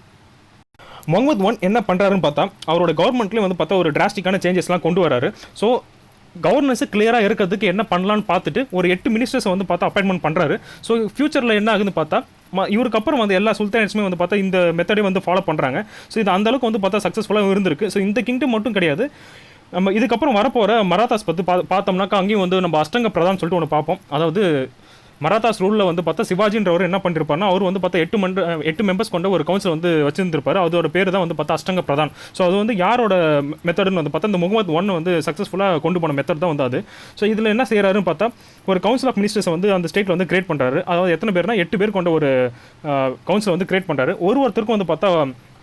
முகமது 1 என்ன பண்ணுறாருன்னு பார்த்தா அவரோட கவர்மெண்ட்லேயும் வந்து பார்த்தா ஒரு டிராஸ்டிக்கான சேஞ்சஸ்லாம் கொண்டு வராரு. ஸோ கவர்னன்ஸு கிளியராக இருக்கிறதுக்கு என்ன பண்ணலான்னு பார்த்துட்டு ஒரு 8 மினிஸ்டர்ஸை வந்து பார்த்தா அப்பாயின்மெண்ட் பண்ணுறாரு. ஸோ ஃபியூச்சரில் என்ன ஆகுதுன்னு பார்த்தா இவருக்கு அப்புறம் வந்து எல்லா சுல்தானேட்ஸுமே வந்து பார்த்தா இந்த மெத்தடை வந்து ஃபாலோ பண்ணுறாங்க. ஸோ இது அந்தளவுக்கு வந்து பார்த்தா சக்ஸஸ்ஃபுல்லாக இருந்திருக்கு. ஸோ இந்த கிங்டம் மட்டும் கிடையாது, நம்ம இதுக்கப்புறம் வரப்போகிற மராத்தாஸ் பற்றி பார்த்தோம்னாக்கா அங்கேயும் வந்து நம்ம அஷ்டங்க பிரதான் சொல்லிட்டு ஒன்று பார்ப்போம். அதாவது மராத்தாஸ் ரூலில் வந்து பார்த்தா சிவாஜின்றவர் என்ன பண்ணிருப்பாருன்னா அவர் வந்து பார்த்தா 8 மெம்பர்ஸ் கொண்ட ஒரு கவுன்சில் வந்து வச்சிருந்திருப்பாரு. அதோட பேர் தான் வந்து பார்த்தா அஷ்டங்க பிரதான். ஸோ அது வந்து யாரோட மெத்தடுன்னு வந்து பார்த்தா இந்த முகமது 1 வந்து சக்ஸஸ்ஃபுல்லாக கொண்டு போன மெத்தட் தான் வந்து அது. ஸோ இதில் என்ன செய்கிறாருன்னு பார்த்தா ஒரு கவுன்சில் ஆஃப் மினிஸ்டர்ஸ் வந்து அந்த ஸ்டேட்டில் வந்து கிரியேட் பண்ணுறாரு. அதாவது எத்தனை பேர்னா 8 பேர் கொண்ட ஒரு கவுன்சில் வந்து கிரியேட் பண்ணுறாரு. ஒருத்தருக்கும் வந்து பார்த்தா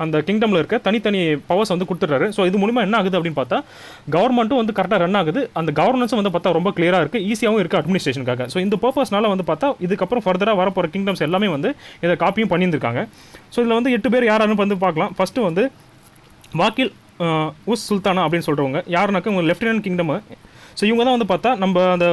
அந்த கிங்டமில் இருக்க தனித்தனி பவர்ஸ் வந்து கொடுத்துட்றாரு. ஸோ இது மூலிமா என்ன ஆகுது அப்படின்னு பார்த்தா கவர்மெண்ட்டும் வந்து கரெக்டாக ரன் ஆகுது. அந்த கவர்னன்ஸும் வந்து பார்த்தா ரொம்ப கிளியராக இருக்குது, ஈஸியாகவும் இருக்குது அட்மினிஸ்ட்ரேஷனுக்காக. ஸோ இந்த பர்பஸ்னால வந்து பார்த்தா இதுக்கப்புறம் ஃபர்தராக வரப்போகிற கிங்டம்ஸ் எல்லாமே வந்து இதை காப்பியும் பண்ணியிருந்திருக்காங்க. ஸோ இதில் வந்து 8 பேர் யாரானு வந்து பார்க்கலாம். ஃபஸ்ட்டு வந்து வாக்கில் உஸ் சுல்தானா அப்படின்னு சொல்கிறவங்க யாருனாக்கா உங்கள் லெஃப்டினன்ட் கிங்டம். ஸோ இவங்க தான் வந்து பார்த்தா நம்ம அந்த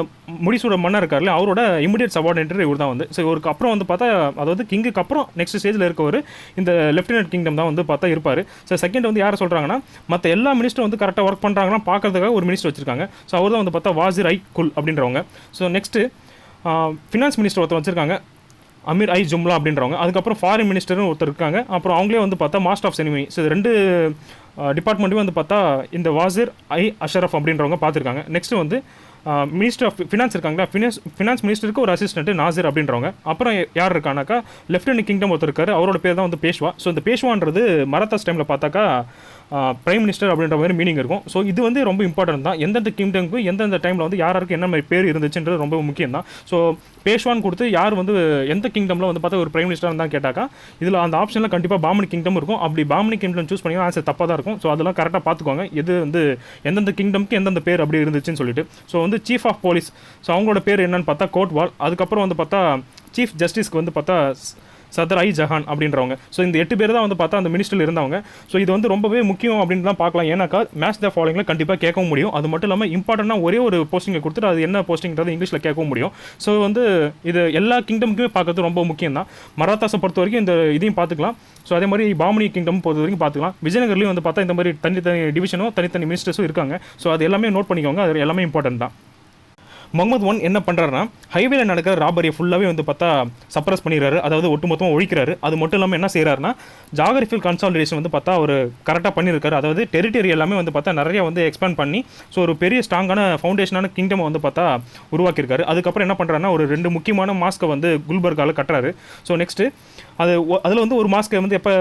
முடிசூட மன்னர் இருக்கார்ல அவரோட இமிடியட் சபார்டினேட்டர் இவர் தான் வந்து. ஸோ இவருக்கு அப்புறம் வந்து பார்த்தா அதாவது கிங்குக்கு அப்புறம் நெக்ஸ்ட் ஸ்டேஜில் இருக்கவர் இந்த லெஃப்டினன்ட் கிங்டம் தான் வந்து பார்த்தா இருப்பார். ஸோ செகண்ட் வந்து யாரை சொல்கிறாங்கன்னா மற்ற எல்லா மினிஸ்டரும் வந்து கரெக்டாக ஒர்க் பண்ணுறாங்கன்னா பார்க்கறதுக்காக ஒரு மினிஸ்டர் வச்சிருக்காங்க. ஸோ அவர் தான் வந்து பார்த்தா வாசிர் ஐ குல் அப்படின்றவங்க. ஸோ நெக்ஸ்ட்டு ஃபினான்ஸ் மினிஸ்டர் ஒருத்தர் வச்சிருக்காங்க அமீர் ஐ ஜும்லா அப்படின்றவங்க. அதுக்கப்புறம் ஃபாரின் மினிஸ்டரும் ஒருத்தர் இருக்காங்க. அப்புறம் அவங்களே வந்து பார்த்தா மாஸ்டர் ஆஃப் செரிமனி. ஸோ 2 டிபார்ட்மெண்ட்டும் வந்து பார்த்தா இந்த வாசிர் ஐ அஷரஃப் அப்படின்றவங்க பார்த்துருக்காங்க. நெக்ஸ்ட்டு வந்து மினிஸ்டர் ஆஃப் ஃபினான்ஸ் இருக்காங்களா, ஃபினான்ஸ் மினிஸ்டருக்கு ஒரு அசிஸ்டன்ட் நாசிர் அப்படின்றவங்க. அப்புறம் யார் இருக்கானாக்கா லெஃப்டினன்ட் கிங்டம் ஒருத்தர் இருக்காரு, அவரோட பேர் தான் வந்து பேஷ்வா. ஸோ இந்த பேஷ்வான்றது மராத்தாஸ் டைமில் பார்த்தாக்கா பிரைம் மினிஸ்டர் அப்படின்ற மாதிரி மீனிங் இருக்கும். ஸோ இது வந்து ரொம்ப இம்பார்ட்டன்ட் தான். எந்தெந்த கிங்டமுக்கு எந்தெந்த டைமில் வந்து யாருக்கு என்ன மாதிரி பேர் இருந்துச்சுன்றது ரொம்ப முக்கியம் தான். ஸோ பேஷ்வான் கொடுத்து யார் வந்து எந்த கிங்டமில் வந்து பார்த்தா ஒரு பிரைம் மினிஸ்டர் தான் கேட்டாக்கா இதில் அந்த ஆப்ஷனில் கண்டிப்பாக பாமனி கிங்டம் இருக்கும். அப்படி பாமனி கிங்டம் சூஸ் பண்ணிங்கன்னா ஆன்சர் தப்பாக தான் இருக்கும். ஸோ அதெல்லாம் கரெக்டாக பார்த்துக்கோங்க எது வந்து எந்தெந்த கிங்டமுக்கு எந்தெந்த பேர் அப்படி இருந்துச்சுன்னு சொல்லிட்டு. ஸோ வந்து சீஃப் ஆஃப் போலீஸ், ஸோ அவங்களோட பேர் என்னன்னு பார்த்தா கோட்வால். அதுக்கப்புறம் வந்து பார்த்தா சீஃப் ஜஸ்டிஸ்க்கு வந்து பார்த்தா சதர் ஐ ஜஹான் அப்படின்றவங்க. ஸோ இந்த 8 பேர் தான் வந்து பார்த்தா அந்த மினிஸ்டரில் இருந்தவங்க. ஸோ இது வந்து ரொம்பவே முக்கியம் அப்படின்னு தான் பார்க்கலாம். ஏன்னாக்கா மேட்ச் த ஃபாலோயிங்கில் கண்டிப்பாக கேட்கவும் முடியும். அது மட்டும் இல்லாமல் இம்பார்ட்டண்டாக ஒரே ஒரு போஸ்டிங்கை கொடுத்துட்டு அது என்ன போஸ்டிங்கிறது இங்கிலீஷில் கேட்கவும் முடியும். ஸோ வந்து இது எல்லா கிங்டமுக்குமே பார்க்கறது ரொம்ப முக்கியம் தான். மராத்தாஸை பொறுத்த வரைக்கும் இந்த இதையும் பார்த்துக்கலாம். ஸோ அதே மாதிரி பாமனி கிங்டம் பொறுத்த வரைக்கும் பார்த்துக்கலாம். விஜயநகர்லையும் வந்து பார்த்தா இந்த மாதிரி தனித்தனி டிவிஷனும் தனித்தனி மினிஸ்டர்ஸும் இருக்காங்க. ஸோ அது எல்லாமே நோட் பண்ணிக்கோங்க. அது எல்லாமே இம்பார்ட்டன்ட் தான். முகமது ஒன் என்ன பண்ணுறாருன்னா ஹைவேல நடக்கிற ராபரியை ஃபுல்லாகவே வந்து பார்த்தா சப்ரஸ் பண்ணிடுறாரு. அதாவது ஒட்டுமொத்தமாக ஒழிக்கிறாரு. அது மட்டும் இல்லாமல் என்ன செய்கிறாருன்னா ஜாகிரபிக்கல் கன்சாலிடேஷன் வந்து பார்த்தா ஒரு கரெக்டாக பண்ணியிருக்காரு. அதாவது டெரிட்டரி எல்லாமே வந்து பார்த்தா நிறைய வந்து எக்ஸ்பேண்ட் பண்ணி ஸோ ஒரு பெரிய ஸ்ட்ராங்கான ஃபவுண்டேஷனான கிங்டம் வந்து பார்த்தா உருவாக்கியிருக்காரு. அதுக்கப்புறம் என்ன பண்ணுறாருன்னா ஒரு 2 முக்கியமான மாஸ்க்கை வந்து குல்பர்காவில் கட்டுறாரு. ஸோ நெக்ஸ்ட்டு அதில் வந்து ஒரு மாஸ்க்கை வந்து எப்போ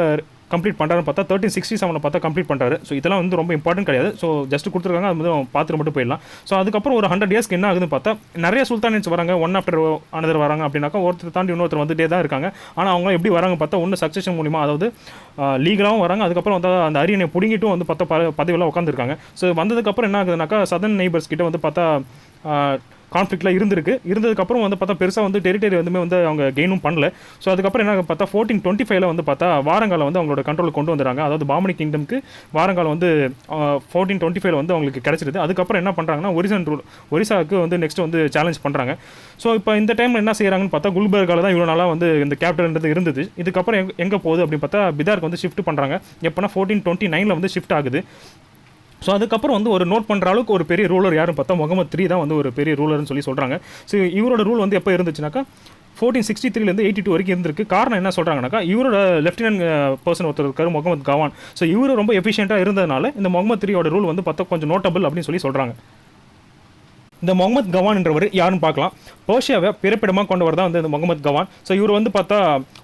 கம்ப்ளீட் பண்ணுறாருன்னு பார்த்தா 1367 பார்த்தா கம்ப்ளீட் பண்ணுறாரு. ஸோ இதெல்லாம் வந்து ரொம்ப இம்பார்ட்டன்ட் கிடையாது. ஸோ ஜஸ்ட் கொடுத்துருக்காங்க, அது வந்து பார்த்துட்டு மட்டும் போயிடலாம். ஸோ அதுக்கப்புறம் ஒரு 100 இயர்ஸ்க்கு என்ன ஆகுதுன்னு பார்த்தா நிறைய சுல்தானேட்ஸ் வராங்க, ஒன் ஆஃப்டர் அனதர் வராங்க. அப்படின்னாக்கா ஒருத்தர் தாண்டி இன்னொருத்தர் வந்துட்டே தான் இருக்காங்க. ஆனால் அவங்க எப்படி வராங்க பார்த்தா ஒன்று சக்சஷன் மூலிமா, அதாவது லீகலாகவும் வராங்க. அதுக்கப்புறம் வந்து அந்த அரியணை பிடிங்கிட்டும் வந்து பார்த்தா பதவியெல்லாம் உட்காந்துருக்காங்க. ஸோ வந்ததுக்கப்புறம் என்ன ஆகுதுனாக்கா சதர்ன் நெய்பர்ஸ் கிட்ட வந்து பார்த்தா கான்ஃப்ளிக்ட்லாம் இருந்ததுக்கப்புறம் வந்து பார்த்தா பெருசாக வந்து டெரிட்டரி வந்து அவங்க கெயினும் பண்ணல. ஸோ அதுக்கப்புறம் என்ன பார்த்தா 1425 வந்து பார்த்தா வாரங்காலம் வந்து அவங்களோட கண்ட்ரோலுக்கு கொண்டு வந்துறாங்க. அதாவது பாமனி கிங்டம்க்கு வாரங்காலம் வந்து 1425 வந்து அவங்களுக்கு கிடைச்சிருது. அதுக்கப்புறம் என்ன பண்ணுறாங்கன்னா ஒரிசாவுக்கு வந்து நெக்ஸ்ட் வந்து சேலஞ்ச் பண்ணுறாங்க. ஸோ இப்போ இந்த டைமில் என்ன செய்கிறாங்கன்னு பார்த்தா குல்பர்காவில் தான் இவ்வளோ நாளாக வந்து இந்த கேபிட்டல்ன்றது இருந்தது. இதுக்கப்புறம் எங்கே போகுது அப்படின்னு பார்த்தா பிதாருக்கு வந்து ஷிஃப்ட் பண்ணுறாங்க. எப்போனா 1429 வந்து ஷிஃப்ட் ஆகுது. ஸோ அதுக்கப்புறம் வந்து ஒரு நோட் பண்ணுற அளவுக்கு ஒரு பெரிய ரூலர் யாரும் பார்த்தா முகமது 3 தான் வந்து ஒரு பெரிய ரூலர்னு சொல்கிறாங்க. ஸோ இவரோட ரூல் வந்து எப்போ இருந்துச்சுனாக்கா 1463 82 வரைக்கும் இருந்திருக்கு. காரணம் என்ன சொல்கிறாங்கனாக்கா இவரோட லெஃப்டினன்ட் பர்சன் ஒருத்தர் இருக்கார் முகமது கவான். ஸோ இவர் ரொம்ப எஃபிஷியண்ட்டாக இருந்ததுனால இந்த முகமது 3 ரூல் வந்து பார்த்தா கொஞ்சம் நோட்டபிள் அப்படின்னு சொல்கிறாங்க. இந்த முகமது கவான் என்றவர் யாருன்னு பார்க்கலாம். பர்ஷியாவை பிறப்பிடமாக கொண்டவர் தான் வந்து இந்த முகமது கவான். ஸோ இவர் வந்து பார்த்தா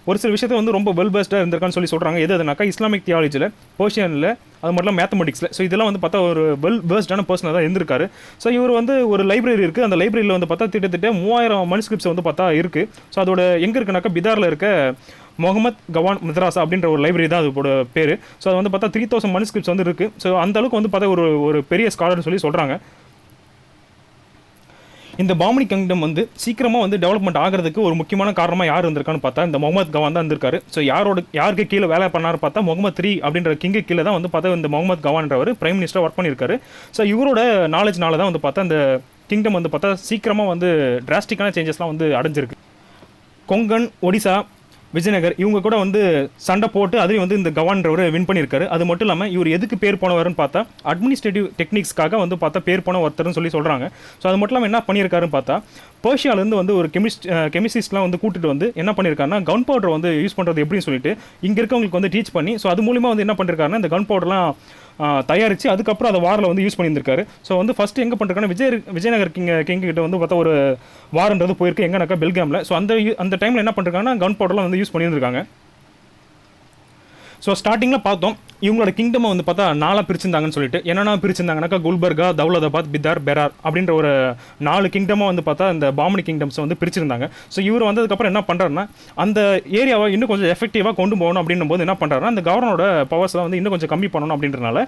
ஒரு சில விஷயத்தை வந்து ரொம்ப வெல் பெஸ்ட்டாக இருந்திருக்கான்னு சொல்கிறாங்க. எதுனாக்கா இஸ்லாமிக் தியாலஜியில், பர்ஷியனில், அது மட்டும் மேத்தமெட்டிக்ஸில். ஸோ இதெல்லாம் வந்து பார்த்தா ஒரு வெல் பெஸ்டான பர்சனாக தான் இருந்திருக்காரு. ஸோ இவர் வந்து ஒரு லைப்ரரி இருக்குது. அந்த லைப்ரரியில் வந்து பார்த்தா கிட்டத்தட்ட 3000 மனுஸ்கிரிப்ட்ஸ் வந்து பார்த்தா இருக்குது. ஸோ அதோட எங்கே இருக்குனாக்கா பிதாரில் இருக்க முகமது கவான் மதராசா அப்படின்ற ஒரு லைப்ரரி தான் அதோட பேர். ஸோ அது வந்து பார்த்தா 3000 மனுஸ்கிரிப்ட்ஸ் வந்து இருக்குது. ஸோ அந்தளவுக்கு வந்து பார்த்தா ஒரு பெரிய ஸ்காலர்னு சொல்கிறாங்க. இந்த பாமனி கிங்டம் வந்து சீக்கிரமாக வந்து டெவலப்மெண்ட் ஆகிறதுக்கு ஒரு முக்கியமான காரணமாக யார் இருந்திருக்கான்னு பார்த்தா இந்த முகமது கவான் தான் இருந்திருக்காரு. ஸோ யாருக்கு கீழே வேலை பண்ணாரு பார்த்தா முகமது 3 அப்படின்ற கிங்கு கீழே தான் வந்து பார்த்தா இந்த முகமது கவான்றவர் பிரைம் மினிஸ்டர் ஒர்க் பண்ணியிருக்காரு. ஸோ இவரோட நாலேஜ்னால தான் வந்து பார்த்தா இந்த கிங்டம் வந்து பார்த்தா சீக்கிரமாக வந்து டிராஸ்டிக்கான சேஞ்சஸ்லாம் வந்து அடைஞ்சிருக்கு. கொங்கன், ஒடிசா, விஜயநகர் இவங்க கூட வந்து சண்டை போட்டு அதுலேயும் வந்து இந்த கவான்றவர் வின் பண்ணியிருக்காரு. அது மட்டும் இல்லாமல் இவர் எதுக்கு பேர் போனவர்னு பார்த்தா அட்மினிஸ்ட்ரேட்டிவ் டெக்னிக்ஸ்க்காக வந்து பார்த்தா பேர் போன ஒருத்தர்னு சொல்கிறாங்க. ஸோ அது மட்டும் இல்லாமல் என்ன பண்ணியிருக்காருன்னு பார்த்தா பர்ஷியாவிலேருந்து வந்து ஒரு கெமிஸ்ட்லாம் வந்து கூட்டிட்டு வந்து என்ன பண்ணியிருக்காருன்னா கன் பவுடர் வந்து யூஸ் பண்ணுறது எப்படின்னு சொல்லிட்டு இங்கே இருக்கவங்களுக்கு வந்து டீச் பண்ணி ஸோ அது மூலிமா வந்து என்ன பண்ணியிருக்காருன்னா இந்த கன் பவுடர்லாம் தயாரித்து அதுக்கப்புறம் அதை வாரில் வந்து யூஸ் பண்ணியிருந்திருக்காரு. ஸோ வந்து ஃபஸ்ட்டு எங்கே பண்ணிருக்காங்கன்னா விஜயநகர் கிங் கிட்ட வந்து பார்த்தா ஒரு வாரன்றது போயிருக்கு எங்கனாக்கா பெல்காமில். ஸோ அந்த டைமில் என்ன பண்ணிருக்காங்கன்னா கன் பவுடர்லாம் வந்து யூஸ் பண்ணியிருந்திருக்காங்க. ஸோ ஸ்டார்டிங்கில் பார்த்தோம் இவங்களோட கிங்டம் வந்து பார்த்தா 4 பிரிச்சிருந்தாங்கன்னு சொல்லிட்டு என்னென்ன பிரிச்சிருந்தாங்கனாக்கா குல்பர்கா, தௌலதாபாத், பிதார், பெரார் அப்படின்ற ஒரு 4 கிங்டமாக வந்து பார்த்தா இந்த பாமனி கிங்டம்ஸ் வந்து பிரிச்சிருந்தாங்க. ஸோ இவர் வந்ததுக்கப்புறம் என்ன பண்ணுறாருன்னா அந்த ஏரியாவை இன்னும் கொஞ்சம் எஃபெக்டிவாக கொண்டு போகணும் அப்படின்னும் போது என்ன பண்ணுறாருன்னா இந்த கவர்னரோட பவர்ஸை வந்து இன்னும் கொஞ்சம் கம்மி பண்ணணும் அப்படின்றனால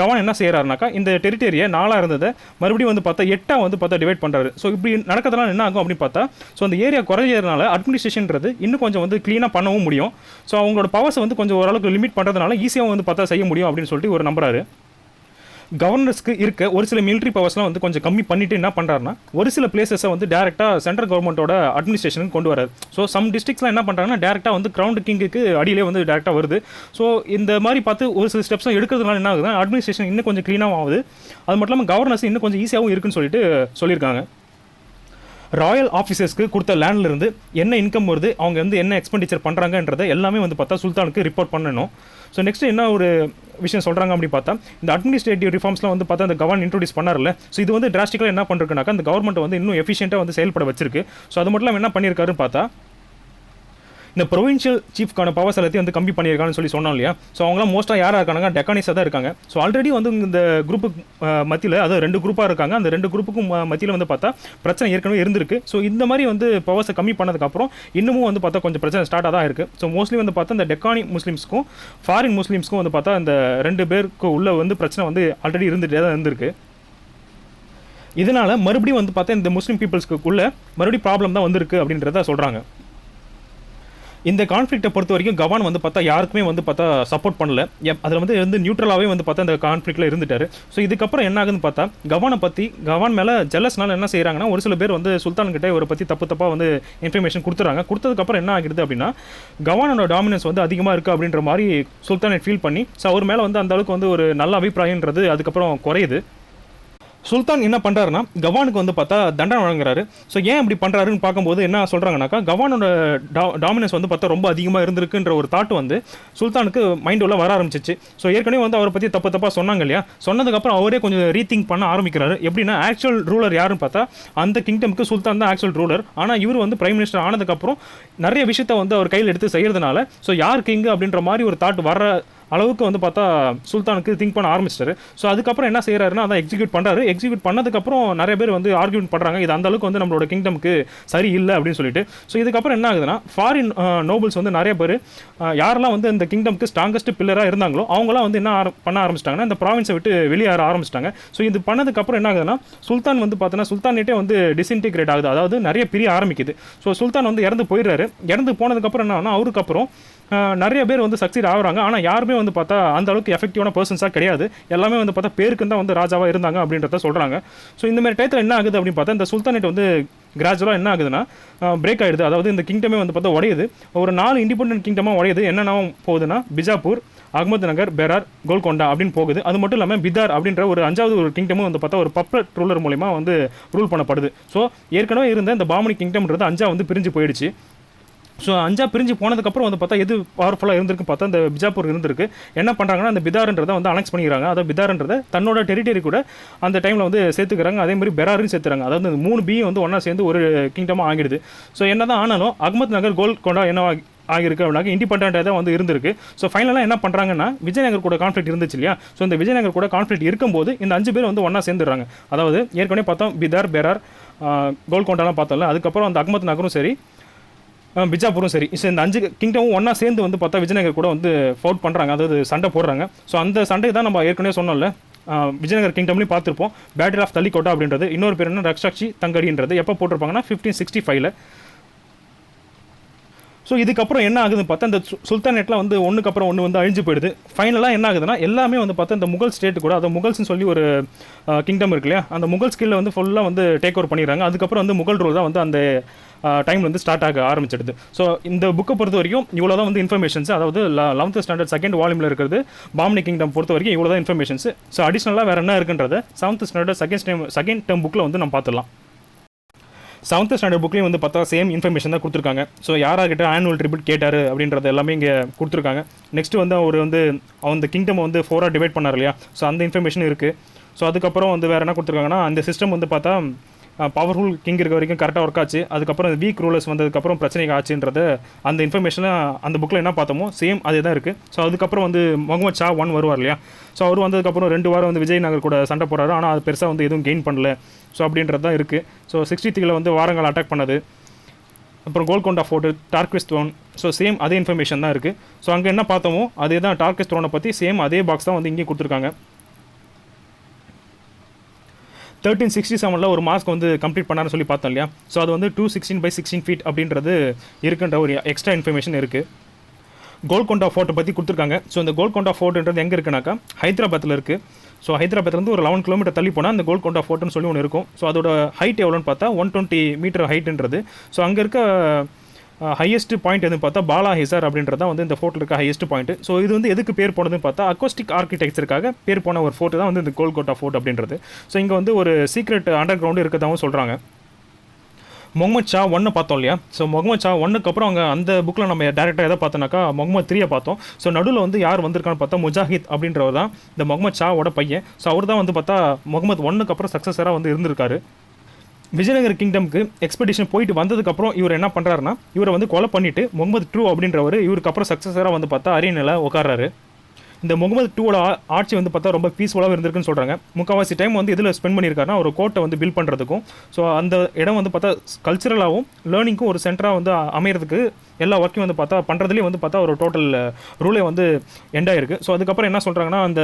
கவர்னர் என்ன செய்கிறாருனாக்கா இந்த டெரிட்டரியை 4 இருந்ததை மறுபடியும் வந்து பார்த்தா 8 வந்து பார்த்தா டிவைட் பண்ணுறாரு. ஸோ இப்படி நடக்கிறதுனால என்ன ஆகும் அப்படின்னு பார்த்தா ஸோ அந்த ஏரியா குறைஞ்சதுனால அட்மினிஸ்ட்ரேஷன்றது இன்னும் கொஞ்சம் வந்து க்ளீனாக பண்ணவும் முடியும். ஸோ அவங்களோட பவர்ஸை வந்து கொஞ்சம் ஓரளவுக்கு லிமிட் பண்ணுறதுனால ஈஸியாக வந்து பார்த்தா செய்ய முடியும் அப்படின்னு சொல்லிட்டு ஒரு நம்புறாரு. கவர்னர்ஸ்க்கு இருக்க ஒரு சில மிலிட்ரி பவர்ஸ்லாம் வந்து கொஞ்சம் கம்மி பண்ணிட்டு என்ன பண்ணுறாருன்னா ஒரு சில பிளேசஸை வந்து டேரெக்டாக சென்ட்ரல் கவர்மெண்ட்டோட அட்மினிஸ்ட்ரேஷனுக்கு கொண்டு வராது. ஸோ சம் டிஸ்ட்ரிக்ஸ்லாம் என்ன பண்ணுறாங்கன்னா டேரெக்டாக வந்து கிரவுண்ட் கிங்குக்கு அடியிலே வந்து டேரெக்டாக வருது. ஸோ இந்த மாதிரி பார்த்து ஒரு சில ஸ்டெப்ஸும் எடுக்கிறதுனால என்ன ஆகுதுன்னா அட்மினிஸ்ட்ரேஷன் இன்னும் கொஞ்சம் க்ளீனாகவும் ஆகுது. அது மட்டும் இல்லாமல் கவர்னர்ஸ் இன்னும் கொஞ்சம் ஈஸியாகவும் இருக்குன்னு சொல்லியிருக்காங்க. ராயல் ஆஃபீஸர்ஸ்க்கு கொடுத்த லேண்ட்லேருந்து என்ன இன்கம் வருது, அவங்க வந்து என்ன எக்ஸ்பெண்டிச்சர் பண்ணுறாங்கன்றதை எல்லாமே வந்து பார்த்தா சுல்தானுக்கு ரிப்போர்ட் பண்ணணும். ஸோ நெக்ஸ்ட் என்ன ஒரு விஷயம் சொல்கிறாங்க அப்படின்னு பார்த்தா இந்த அட்மினிஸ்ட்ரேட்டிவ் ரிஃபார்ம்ஸ்லாம் வந்து பார்த்தா அந்த கவர்மெண்ட் இன்ட்ரோடியூஸ் பண்ணார்ல. ஸோ இது வந்து டிராஸ்டிக்காக என்ன பண்ணிருக்குனாக்கா அந்த கவர்மெண்ட் வந்து இன்னும் எஃபிஷியண்ட்டாக வந்து செயல்பட வச்சிருக்கு. ஸோ அது மட்டும் இல்லாமல் என்ன பண்ணியிருக்காருன்னு பார்த்தா இந்த ப்ரொவின்ஷியல் சீஃப்க்கான பவர்ஸ் எல்லாத்தையும் வந்து கம்மி பண்ணியிருக்கான்னு சொன்னோம் இல்லையா. ஸோ அவங்களாம் மோஸ்ட்டாக யாராக இருக்காங்க, டெக்கானிஸாக தான் இருக்காங்க. ஸோ ஆல்ரெடி வந்து இந்த குரூப்புக்கு மத்தியில் அதாவது 2 குரூப்பாக இருக்காங்க. அந்த 2 குரூப்புக்கும் மத்தியில் வந்து பார்த்தா பிரச்சனை ஏற்கனவே இருந்திருக்கு. ஸோ இந்த மாதிரி வந்து பவர்ஸை கம்மி பண்ணதுக்கப்புறம் இன்னமும் வந்து பார்த்தா கொஞ்சம் பிரச்சனை ஸ்டார்ட்டாக தான் இருக்குது. ஸோ மோஸ்ட்லி வந்து பார்த்தா இந்த டெக்கானி முஸ்லீம்ஸ்க்கும் ஃபாரின் முஸ்லீம்ஸ்க்கும் வந்து பார்த்தா இந்த 2 பேருக்கு உள்ள வந்து பிரச்சனை வந்து ஆல்ரெடி இருந்துகிட்டே தான் இருந்திருக்கு. இதனால் மறுபடியும் வந்து பார்த்தா இந்த முஸ்லீம் பீப்புள்ஸ்க்குள்ளே மறுபடியும் ப்ராப்ளம் தான் வந்திருக்கு அப்படின்றத சொல்கிறாங்க. இந்த கான்ஃப்ளிக்ட்டை பொறுத்த வரைக்கும் கவான் வந்து பார்த்தா யாருக்குமே வந்து பார்த்தா சப்போர்ட் பண்ணல. அதில் வந்து நியூட்ரலாகவே வந்து பார்த்தா இந்த கான்ஃப்ளிக்ட்டில் இருந்துட்டார். ஸோ இதுக்கப்புறம் என்ன ஆகுதுன்னு பார்த்தா கவான் மேலே ஜெலஸ்னால என்ன செய்கிறாங்கன்னா, ஒரு சில பேர் வந்து சுல்தான் கிட்டே இவரை பற்றி தப்பாக வந்து இன்ஃபர்மேஷன் கொடுத்துறாங்க. கொடுத்ததுக்கப்புறம் என்ன ஆகிடுது அப்படின்னா, கவானோட டாமினன்ஸ் வந்து அதிகமாக இருக்குது அப்படின்ற மாதிரி சுல்தானை ஃபீல் பண்ணி, ஸோ அவர் மேலே வந்து அந்த அளவுக்கு வந்து ஒரு நல்ல அபிப்பிராயன்றது அதுக்கப்புறம் குறையுது. சுல்தான் என்ன பண்ணுறாருன்னா, கவானுக்கு வந்து பார்த்தா தண்டனை வழங்குறாரு. ஸோ ஏன் இப்படி பண்ணுறாருன்னு பார்க்கும்போது என்ன சொல்கிறாங்கனாக்கா, கவானோட டாமினன்ஸ் வந்து பார்த்தா ரொம்ப அதிகமாக இருந்திருக்குன்ற ஒரு தாட் வந்து சுல்தானுக்கு மைண்ட் உள்ள வர ஆரம்பிச்சிச்சு. ஸோ ஏற்கனவே வந்து அவரை பற்றி தப்பாக சொன்னாங்க இல்லையா, சொன்னதுக்கப்புறம் அவரே கொஞ்சம் ரீதிங்க் பண்ண ஆரம்பிக்கிறாரு. எப்படின்னா, ஆக்சுவல் ரூலர் யாருன்னு பார்த்தா அந்த கிங்டமுக்கு சுல்தான் தான் ஆக்சுவல் ரூலர். ஆனால் இவர் வந்து பிரைம் மினிஸ்டர் ஆனதுக்கப்புறம் நிறைய விஷயத்தை வந்து அவர் கையில் எடுத்து செய்யறதுனால, ஸோ யார் கிங் அப்படின்ற மாதிரி ஒரு தாட் வர அளவுக்கு வந்து பார்த்தா சுல்தானுக்கு திங்க் பண்ண ஆரம்பிச்சிட்டாரு. ஸோ அதுக்கப்புறம் என்ன செய்கிறாருன்னா, அதை எக்ஸிக்யூட் பண்ணுறாரு. எக்ஸிக்யூட் பண்ணதுக்கப்புறம் நிறைய பேர் வந்து ஆர்கியூமெண்ட் பண்ணுறாங்க, இது அந்த அளவுக்கு வந்து நம்மளோட கிங்டமுக்கு சரி இல்லை அப்படின்னு சொல்லிட்டு. ஸோ இதுக்கப்புறம் என்ன ஆகுதுன்னா, ஃபாரின் நோபல்ஸ் வந்து நிறைய பேர் யாரெல்லாம் வந்து இந்த கிங்டமுக்கு ஸ்ட்ராங்கஸ்ட் பில்லராக இருந்தாங்களோ அவங்களாம் வந்து என்ன பண்ண ஆரம்பிச்சிட்டாங்கன்னா, இந்த ப்ராவின்ஸை விட்டு வெளியேற ஆரம்பிச்சிட்டாங்க. ஸோ இது பண்ணதுக்கப்புறம் என்ன ஆகுதுன்னா, சுல்தான் வந்து பார்த்தோன்னா சுல்தானேட்டே வந்து டிஸ்இன்டிகிரேட் ஆகுது, அதாவது நிறைய பிரிய ஆரம்பிக்குது. ஸோ சுல்தான் வந்து இறந்து போயிடுறாரு. இறந்து போனதுக்கப்புறம் என்ன ஆகுனா, அவருக்கு அப்புறம் நிறைய பேர் வந்து சக்சீட் ஆகுறாங்க. ஆனால் யாருமே வந்து பார்த்தா அந்த அளவுக்கு எஃபெக்டிவான பர்சன்ஸாக கிடையாது. எல்லாமே வந்து பார்த்தா பேருக்கு தான் வந்து ராஜாவாக இருந்தாங்க அப்படின்றத சொல்கிறாங்க. ஸோ இந்த மாதிரி டயத்தில் என்ன ஆகுது அப்படின்னு பார்த்தா, இந்த சுல்தானேட் வந்து கிராஜுவலாக என்ன ஆகுதுன்னா பிரேக் ஆகிடுது. அதாவது இந்த கிங்டமே வந்து பார்த்தா உடையுது. ஒரு 4 இண்டிபெண்டன்ட் கிங்டமாக உடையுது. என்னென்ன போகுதுன்னா, பிஜாப்பூர், அகமது நகர், பெரார், கோல்கொண்டா அப்படின்னு போகுது. அது மட்டும் இல்லாமல் பிதார் அப்படின்ற ஒரு 5வது ஒரு கிங்டமும் வந்து பார்த்தா ஒரு பப்பட் ரூலர் மூலிமா வந்து ரூல் பண்ணப்படுது. ஸோ ஏற்கனவே இருந்த இந்த பாமனி கிங்டம்ன்றது 5 வந்து பிரிஞ்சு போயிடுச்சு. ஸோ 5 பிரிஞ்சு போனதுக்கப்புறம் வந்து பார்த்தா எது பவர்ஃபுல்லாக இருந்திருக்கு பார்த்தா இந்த பிஜாப்பூர் இருந்திருக்கு. என்ன பண்ணுறாங்கன்னா, அந்த பிதார்ன்றதை வந்து அனெக்ஸ் பண்ணிக்கிறாங்க. அதாவது பிதார்ன்றதை தன்னோட டெரிட்டரி கூட அந்த டைமில் வந்து சேர்த்துக்கிறாங்க. அதே மாதிரி பெராரும் சேர்த்துறாங்க. அதாவது இந்த 3 பி வந்து ஒன்றா சேர்ந்து ஒரு கிங்டமாக ஆகிடுது. ஸோ என்ன தான் ஆனாலும் அகமது நகர், கோல்கொண்டா என்ன ஆகிருக்கு அப்படின்னா இண்டிபெண்டாக தான் வந்து இருந்திருக்கு. ஸோ ஃபைனலாக என்ன பண்ணுறாங்கன்னா, விஜயநகர் கூட கான்ஃப்ளிக்ட் இருந்துச்சு இல்லையா. ஸோ இந்த விஜயநகர் கூட கான்ஃப்ளிக்ட் இருக்கும்போது இந்த 5 பேர் வந்து ஒன்றா சேர்ந்துடுறாங்க. அதாவது ஏற்கனவே பார்த்தோம் பிதார், பெரார், கோல்கொண்டாலாம் பார்த்தோம்ல. அதுக்கப்புறம் அந்த அகமது நகரும் சரி, பிஜாப்பூரும் சரி, ஸோ இந்த 5 கிங்டமும் ஒன்றா சேர்ந்து வந்து பார்த்தா விஜயநகர் கூட வந்து ஃபவுட் பண்ணுறாங்க, அதாவது சண்டை போடுறாங்க. ஸோ அந்த சண்டை தான் நம்ம ஏற்கனவே சொன்னோம்ல, விஜயநகர் கிங்டம்லையும் பார்த்துருப்போம். பேட்டில் ஆஃப் தள்ளிக்கோட்டா அப்படின்றது. இன்னொரு பேர் என்ன, ரக்ஷாட்சி தங்கடின்றது. எப்போ போட்டிருப்பாங்கன்னா 1565. ஸோ இதுக்கப்புறம் என்ன ஆகுதுன்னு பார்த்தா, இந்த சுல்தானேட்லாம் வந்து ஒன்றுக்கு அப்புறம் ஒன்று வந்து அழிஞ்சு போயிடுது. ஃபைனலாக என்ன ஆகுதுன்னா, எல்லாமே வந்து பார்த்தா இந்த முகல் ஸ்டேட் கூட, அது முகல்ஸ்னு சொல்லி ஒரு கிங்டம் இருக்கு இல்லையா, அந்த முகல் ஸ்கில்ல வந்து ஃபுல்லாக வந்து டேக் ஓவர் பண்ணிடுறாங்க. அதுக்கப்புறம் வந்து முகல் ரூல் தான் வந்து அந்த டைம் வந்து ஸ்டார்ட் ஆக ஆரம்பிச்சிடுது. ஸோ இந்த புக்கை பொறுத்த வரைக்கும் இவ்வளோ தான் வந்து இன்ஃபர்மேஷன்ஸ். அதாவது 11th ஸ்டாண்டர்ட் 2nd வால்யூமில் இருக்கிறது பாமனி கிங்டம் பொறுத்த வரைக்கும் இவ்வளோ தான் இன்ஃபர்மேஷன்ஸ். ஸோ அடிஷ்னலாக வேறு என்ன இருக்குன்றதை 7th ஸ்டாண்டர்ட் செகண்ட் டேர்ம் புக்கில் வந்து நம்ம பார்த்துடலாம். 7th ஸ்டாண்டர்ட் புக்லேயும் வந்து பார்த்தா சேம் இன்ஃபர்மேஷன் தான் கொடுத்துருக்காங்க. ஸோ யாராகிட்ட ஆனுவல் ட்ரிபியூட் கேட்டார் அப்படின்றது எல்லாமே இங்கே கொடுத்துருக்காங்க. நெக்ஸ்ட் வந்து அவர் வந்து அந்த கிங்டம் வந்து 4ஆக டிவைட் பண்ணார் இல்லையா, ஸோ அந்த இன்ஃபர்மேஷன் இருக்குது. ஸோ அதுக்கப்புறம் வந்து வேறு என்ன கொடுத்துருக்காங்கன்னா, அந்த சிஸ்டம் வந்து பார்த்தா பவர்ஃபுல் கிங் இருக்க வரைக்கும் கரெக்டாக ஒர்க் ஆச்சு. அதுக்கப்புறம் வீக் ரூலர்ஸ் வந்ததுக்கப்புறம் பிரச்சனைக்கு ஆச்சுன்றத அந்த இன்ஃபர்மேஷனை அந்த புக்கில் என்ன பார்த்தோமோ சேம் அதே தான் இருக்குது. ஸோ அதுக்கப்புறம் வந்து முகமது ஷா 1 வருவார் இல்லையா. ஸோ அவர் வந்ததுக்கப்புறம் 2 வாரம் வந்து விஜயநகர் கூட சண்டை போடுறாரு. ஆனால் அது பெருசாக வந்து எதுவும் கெயின் பண்ணல. ஸோ அப்படின்றது தான் இருக்குது. ஸோ 63 வந்து வாரங்கள் அட்டாக் பண்ணது. அப்புறம் Golconda fort, darkest throne. So same அதே இன்ஃபர்மேஷன் தான் இருக்குது. ஸோ அங்கே என்ன பார்த்தோமோ அதே தான், டார்க்வெஸ்ட் த்ரோனை பற்றி சேம் அதே பாக்ஸ் தான் வந்து இங்கே கொடுத்துருக்காங்க. 1367 ஒரு மாஸ்க் வந்து கம்ப்ளீட் பண்ணாருன்னு சொல்லி பார்த்தோம் இல்லையா. ஸோ அது வந்து 216 by 16 feet அப்படின்றது இருக்குன்ற ஒரு எக்ஸ்ட்ரா இன்ஃபர்மேஷன் இருக்குது. கோல்கொண்டா ஃபோர்ட்டை பற்றி கொடுத்துருக்காங்க. ஸோ இந்த கோல்கொண்டா ஃபோர்ட்டுன்றது எங்கே இருக்குனாக்கா ஹைதராபாத்தில் இருக்குது. ஸோ ஹைதராபாத்லேருந்து ஒரு 11 கிலோமீட்டர் தள்ளி போனால் அந்த கோல்கொண்டா ஃபோர்ட்டுன்னு சொல்லி ஒன்று இருக்கும். ஸோ அதோட ஹைட் எவ்வளோன்னு பார்த்தா 120 மீட்டர் ஹைட்டுன்றது. ஸோ அங்கே இருக்க ஹையஸ்ட் பாயிண்ட் எதுன்னு பார்த்தா பாலா ஹிசார் அப்படின்றத வந்து இந்த ஃபோர்ட்டில் இருக்க ஹையஸ்ட் பாயிண்ட். ஸோ இது வந்து எதுக்கு பேர் போனதுன்னு பார்த்தா அக்கோஸ்டிக் ஆர்கிடெக்சருக்காக பேர் போன ஒரு ஃபோர்ட் தான் வந்து இந்த கோல்கொண்டா ஃபோர்ட் அப்படின்றது. ஸோ இங்கே வந்து ஒரு சீக்ரெட் அண்டர் கிரவுண்டு இருக்கதாகவும் சொல்கிறாங்க. முகமது ஷா 1 பார்த்தோம் இல்லையா. ஸோ முகமது ஷா 1க்கு அப்புறம் அங்கே அந்த புக்கில் நம்ம டேரெக்டாக எதை பார்த்தோம்னாக்கா முகமது 3 பார்த்தோம். ஸோ நடுவில் வந்து யார் வந்திருக்கான்னு பார்த்தா முஜாஹித் அப்படின்றவர் தான் இந்த முகமது ஷாவோட பையன். ஸோ அவர் தான் வந்து பார்த்தா முகமது 1க்கு அப்புறம் சக்ஸஸராக வந்து இருந்திருக்காரு. விஜயநகர் கிங்டம்க்கு எக்ஸ்பெடிஷன் போயிட்டு வந்ததுக்கப்புறம் இவர் என்ன பண்ணுறாருன்னா, இவரை வந்து கொலை பண்ணிவிட்டு முகமது 2 அப்படின்றவர் இவருக்கு அப்புறம் சக்ஸஸராக வந்து பார்த்தா அரியணையில் உட்கார்றாரு. இந்த முகமது 2வோட ஆட்சி வந்து பார்த்தா ரொம்ப பீஸ்ஃபுல்லாக இருந்திருக்குன்னு சொல்கிறாங்க. முக்கால்வாசி டைம் வந்து இதில் ஸ்பெண்ட் பண்ணியிருக்காருன்னா ஒரு கோட்டை வந்து பில்ட் பண்ணுறதுக்கும். ஸோ அந்த இடம் வந்து பார்த்தா கல்ச்சுரலாகவும் லேர்னிங்க்கும் ஒரு சென்டராக வந்து அமைகிறதுக்கு எல்லா ஒர்க்கையும் வந்து பார்த்தா பண்ணுறதுலேயே வந்து பார்த்தா ஒரு டோட்டல் ரூலே வந்து எண்டாயிருக்கு. ஸோ அதுக்கப்புறம் என்ன சொல்கிறாங்கன்னா, அந்த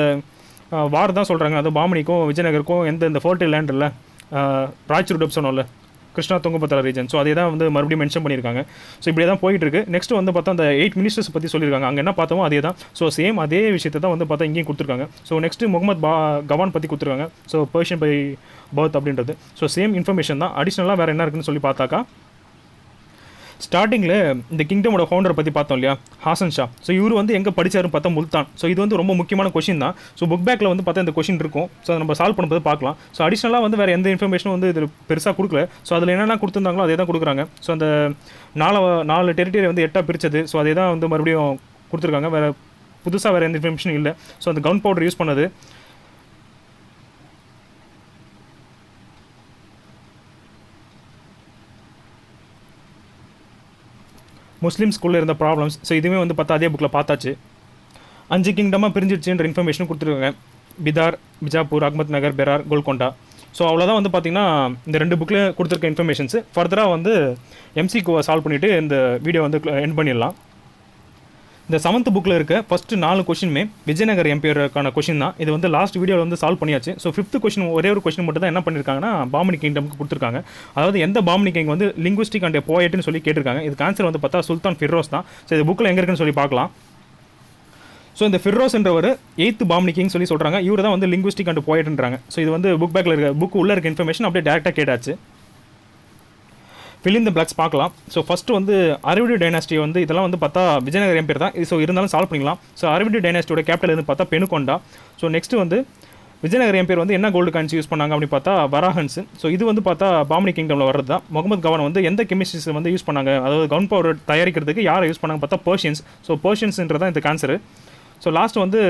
வார் தான் சொல்கிறாங்க. அது பாமனிக்கும் விஜயநகருக்கும் இந்த ஃபர்டைல் லேண்ட் இல்லை, ராய்ச்சூர் டப் சொன்னோம்ல, கிருஷ்ணா துங்கபத்ரா ரீஜன். ஸோ அதே தான் வந்து மறுபடியும் மென்ஷன் பண்ணியிருக்காங்க. ஸோ இப்படியே தான் போயிட்டு இருக்கு. நெக்ஸ்ட் வந்து பார்த்தா அந்த 8 மினிஸ்டர்ஸ் பற்றி சொல்லியிருக்காங்க. அங்கே என்ன பார்த்தோமோ அதே தான். ஸோ சேம் அதே விஷயத்தை தான் வந்து பார்த்தா இங்கேயும் கொடுத்துருக்காங்க. ஸோ நெக்ஸ்ட் முகமது கவான் பற்றி கொடுத்துருக்காங்க. ஸோ பர்ஷியன் பை பர்த் அப்படின்றது. ஸோ சேம் இன்ஃபர்மேஷன் தான். அடிஷ்னலாக வேறு என்ன இருக்குன்னு சொல்லி பார்த்தாக்கா, ஸ்டார்டிங்கில் இந்த கிங்டமோட ஃபவுண்டரை பற்றி பார்த்தோம் இல்லையா, ஹாசன் ஷா. ஸோ இவர் வந்து எங்கே படித்தாருன்னு பார்த்தா முல்தான். ஸோ இது வந்து ரொம்ப முக்கியமான கொஷின் தான். ஸோ புக் பேக்கில் வந்து பார்த்தா இந்த கொஷின் இருக்கும். ஸோ அதை நம்ம சால்வ் பண்ணும்போது பார்க்கலாம். ஸோ அடிஷ்னலாக வந்து வேறு எந்த இன்ஃபர்மேஷனும் வந்து இது பெருசாக கொடுக்கல. ஸோ அதில் என்னென்ன கொடுத்துருந்தாங்களோ அதே தான் கொடுக்குறாங்க. ஸோ அந்த 4 டெரிட்டரி வந்து 8 பிரிச்சது. ஸோ அதே தான் வந்து மறுபடியும் கொடுத்துருக்காங்க. வேறு புதுசாக வேறு எந்த இன்ஃபர்மேஷனும் இல்லை. ஸோ அந்த கன் பவுடர் யூஸ் பண்ணது, முஸ்லீம்ஸ்குள்ளே இருந்த ப்ராப்ளம்ஸ். ஸோ இதுவுமே வந்து பார்த்தா அதே புக்கில் பார்த்தாச்சு. 5 கிங்டமாக பிரிஞ்சிடுச்சுன்ற இன்ஃபர்மேஷன் கொடுத்துருக்காங்க. பிதார், பிஜாப்பூர், அகமத் நகர், பெரார், கோல்கொண்டா. ஸோ அவ்வளோதான் வந்து பார்த்திங்கன்னா இந்த 2 புக்கில் கொடுத்துருக்க இன்ஃபர்மேஷன்ஸ். ஃபர்தராக வந்து எம்சிக்யூவை சால்வ் பண்ணிவிட்டு இந்த வீடியோ வந்து எண்ட் பண்ணிடலாம். இந்த 7th புக்கில் இருக்க ஃபஸ்ட்டு 4 கொஷினுமே விஜயநகர் எம்பையருக்கான கொஷின் தான். இது வந்து லாஸ்ட் வீடியோவில் வந்து சால்வ் பண்ணியாச்சு. ஸோ 5th கொஷின் ஒரே ஒரு கொஷின் மட்டும் தான் என்ன பண்ணியிருக்காங்கன்னா பாமனி கிங்டமுக்கு கொடுத்துருக்காங்க. அதாவது எந்த பாமனி கிங் வந்து லிங்குவிஸ்டிக் அண்ட் போயட்னு சொல்லி கேட்டிருக்காங்க. இதுக்கு ஆன்சர் வந்து பார்த்தா சுல்தான் ஃபிரோஸ் தான். ஸோ இது புக்கில் எங்கே இருக்குன்னு சொல்லி பார்க்கலாம். ஸோ இந்த ஃபிரோஸ்ன்றவர் 8th பாமனி கிங் சொல்லி சொல்கிறாங்க. இவர் தான் வந்து லிங்குவிஸ்டிக் அண்ட் போயட்ன்றாங்க. ஸோ இது வந்து புக் பேக்கில் இருக்க புக் உள்ளே இருக்க இன்ஃபர்மேஷன் அப்படியே டேரெக்டாக கேட்டாச்சு. ஃபில் இன் த பிளாக்ஸ் பார்க்கலாம். ஸோ ஃபஸ்ட்டு வந்து அரவிடு டைனாஸ்டி வந்து இதெல்லாம் வந்து பார்த்தா விஜயநகர் எம்பையர் தான். ஸோ இருந்தாலும் சால்வ் பண்ணிக்கலாம். ஸோ அரவிடு டைனாஸ்டியோட கேபிட்டல் வந்து பார்த்தா பெனுகொண்டா. ஸோ நெக்ஸ்ட்டு வந்து விஜயநகர் எம்பையர் வந்து என்ன கோல்டு காயின்ஸ் யூஸ் பண்ணாங்க அப்படின்னு பார்த்தா வராஹன்ஸ். ஸோ இது வந்து பார்த்தா பாமனி கிங்டமில் வர்றது தான். முகமது கவான் வந்து எந்த கெமிஸ்ட்ரிஸ் வந்து யூஸ் பண்ணாங்க, அதாவது கன் பவுடர் தயாரிக்கிறதுக்கு யாரை யூஸ் பண்ணாங்க பார்த்தா பர்ஷியன்ஸ். ஸோ பர்ஷியன்ஸ்ன்றதான் இந்த ஆன்சர். ஸோ லாஸ்ட் வந்து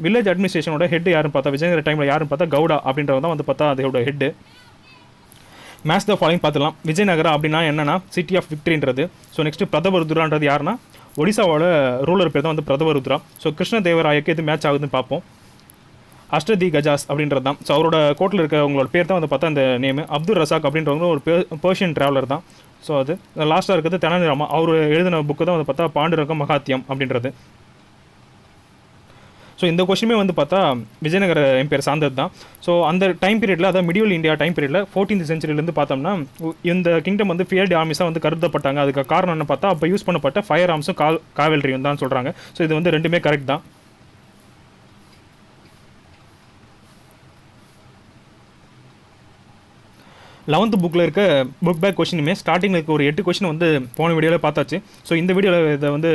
வில்லேஜ் அட்மினிஸ்ட்ரேஷனோட ஹெட் யாருன்னு பார்த்தா விஜயநகர் டைமில் யாருன்னு பார்த்தா கவுடா அப்படின்றவங்க தான் வந்து பார்த்தா அதோட ஹெட்டு. மேட்ச் த ஃபாலோயிங் பார்த்துலாம். விஜயநகரா அப்படின்னா என்னன்னா சிட்டி ஆஃப் விக்டரின்றது. ஸோ நெக்ஸ்ட்டு பிரதபருத்ரான்றது யாருன்னா ஒடிசாவோட ரூலர் பேர் தான் வந்து பிரதபருத்ரா. ஸோ கிருஷ்ணதேவராயக்கு இது மேட்ச் ஆகுதுன்னு பார்ப்போம். அஷ்டதி கஜாஸ் அப்படின்றது தான். ஸோ அவரோட கோட்டில் இருக்கவங்களோட பேர் தான் வந்து பார்த்தா இந்த நேமு. அப்துல் ரசாக் அப்படின்றவங்க ஒரு பர்ஷியன் ட்ராவலர் தான். ஸோ அது லாஸ்ட்டாக இருக்கிறது தெனாலிராமா. அவர் எழுதின புக்கு தான் வந்து பார்த்தா பாண்டுரங்க மகாத்தியம் அப்படின்றது. ஸோ இந்த கொஷினுமே வந்து பார்த்தா விஜயநகர எம்பையர் சார்ந்தது தான். ஸோ அந்த டைம் பீரியடில், அதாவது மிடிவல் இந்தியா டைம் பீரியடில் 14th சென்ச்சுரியிலேருந்து பார்த்தோம்னா இந்த கிங்டம் வந்து ஃபீல்டு ஆர்மிஸாக வந்து கருதப்பட்டாங்க. அதுக்கு காரணம் என்ன பார்த்தா அப்போ யூஸ் பண்ணப்பட்ட ஃபயர் ஆர்ம்ஸும் காவல்ரியும் தான் சொல்கிறாங்க. ஸோ இது வந்து ரெண்டுமே கரெக்ட் தான். லெவன்த் புக்கில் இருக்க புக் பேக் கொஷினுமே ஸ்டார்டிங்கில் இருக்க ஒரு 8 கொஷின் வந்து போன வீடியோவில் பார்த்தாச்சு. ஸோ இந்த வீடியோவில் இதை வந்து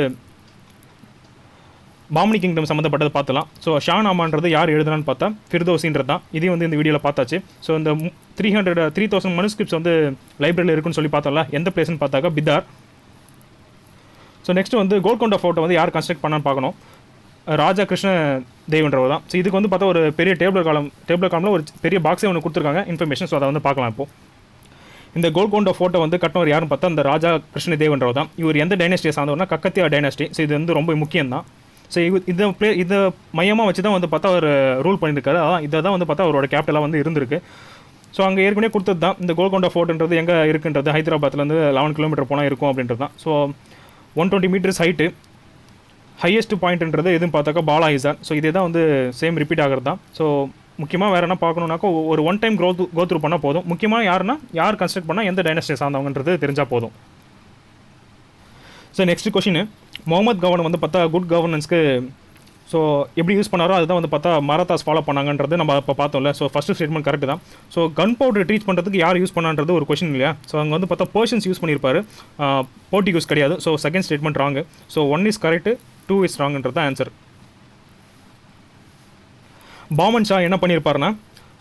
பாமனி கிங்டம் சம்மந்தப்பட்டது பார்த்துலாம். ஸோ ஷானாமான்றது யார் எழுதுனான்னு பார்த்தா ஃபிர்தோசின்றது தான். இதையும் வந்து இந்த வீடியோவில் பார்த்தாச்சு. ஸோ இந்த 3000 மனுஸ்கிரிப்ட்ஸ் வந்து லைப்ரரியில் இருக்குன்னு சொல்லி பார்த்தோம்ல, எந்த பிளேஸ்னு பார்த்தாக்கா பிதார். ஸோ நெக்ஸ்ட் வந்து கோல்கொண்டா ஃபோர்ட்டை வந்து யார் கன்ஸ்ட்ரக்ட் பண்ணான்னு பார்க்கணும். ராஜா கிருஷ்ண தேவன்றவர் தான். ஸோ இதுக்கு வந்து பார்த்தா ஒரு பெரிய டேபிள் காலமில் ஒரு பெரிய பாக்ஸே ஒன்று கொடுத்துருக்காங்க இன்ஃபர்மேஷன். ஸோ அதை வந்து பார்க்கலாம். இப்போது இந்த கோல்கொண்டா ஃபோர்ட்டை வந்து கட்டினவர் யாருன்னு பார்த்தா இந்த ராஜா கிருஷ்ண தேவன்றவர் தான். இவர் எந்த டைனாஸ்டியை சார்ந்தவர்னா கக்கத்தியா டைனாஸ்டி. ஸோ இது வந்து ரொம்ப முக்கியம் தான். ஸோ இதை மையமாக வச்சு தான் வந்து பார்த்தா அவர் ரூல் பண்ணியிருக்காரு. அதான் இதை தான் வந்து பார்த்தா அவரோட கேபிட்டலாக வந்து இருந்திருக்கு. ஸோ அங்கே ஏற்கனவே கொடுத்தது தான். இந்த கோல்கொண்டா ஃபோர்ட்ன்றது எங்கே இருக்குன்றது ஹைதராபாத்லேருந்து 11 கிலோமீட்டர் போனால் இருக்கும் அப்படின்றது தான். So 120 metres height. ஹையஸ்ட் பாயிண்ட்ன்றது எதுவும் பார்த்தாக்கா பாலா இசார். ஸோ இதே தான் வந்து சேம் ரிப்பீட் ஆகிறது தான். ஸோ முக்கியமாக வேறு என்ன பார்க்கணுன்னாக்கா ஒரு ஒன் டைம் கோத்ரூ பண்ணால் போதும். முக்கியமாக யார் கன்ஸ்ட்ரக்ட் பண்ணால் எந்த டைனாஸ்டியை சார்ந்தவங்கன்றது தெரிஞ்சால் போதும். So next question, Muhammad Gawan வந்து பார்த்தா குட் கவர்னன்ஸ்க்கு ஸோ எப்படி யூஸ் பண்ணாரோ அதுதான் வந்து பார்த்தா மராத்தாஸ் ஃபாலோ பண்ணாங்கன்றது நம்ம இப்போ பார்த்தோம்ல. ஸோ ஃபஸ்ட்டு ஸ்டேட்மெண்ட் கரெக்ட் தான். ஸோ கன் பவுடர் ட்ரீச் பண்ணுறதுக்கு யார் யூஸ் பண்ணான்றது ஒரு கொஷின் இல்லையா. ஸோ அங்கே வந்து பார்த்தா பர்ஷன்ஸ் யூஸ் பண்ணியிருப்பாரு, போர்ட்டிகூஸ் கிடையாது. So second statement wrong. So 1 is correct, 2 is ராங்குன்றது தான் ஆன்சர். பாமன் ஷா என்ன பண்ணியிருப்பாருன்னா,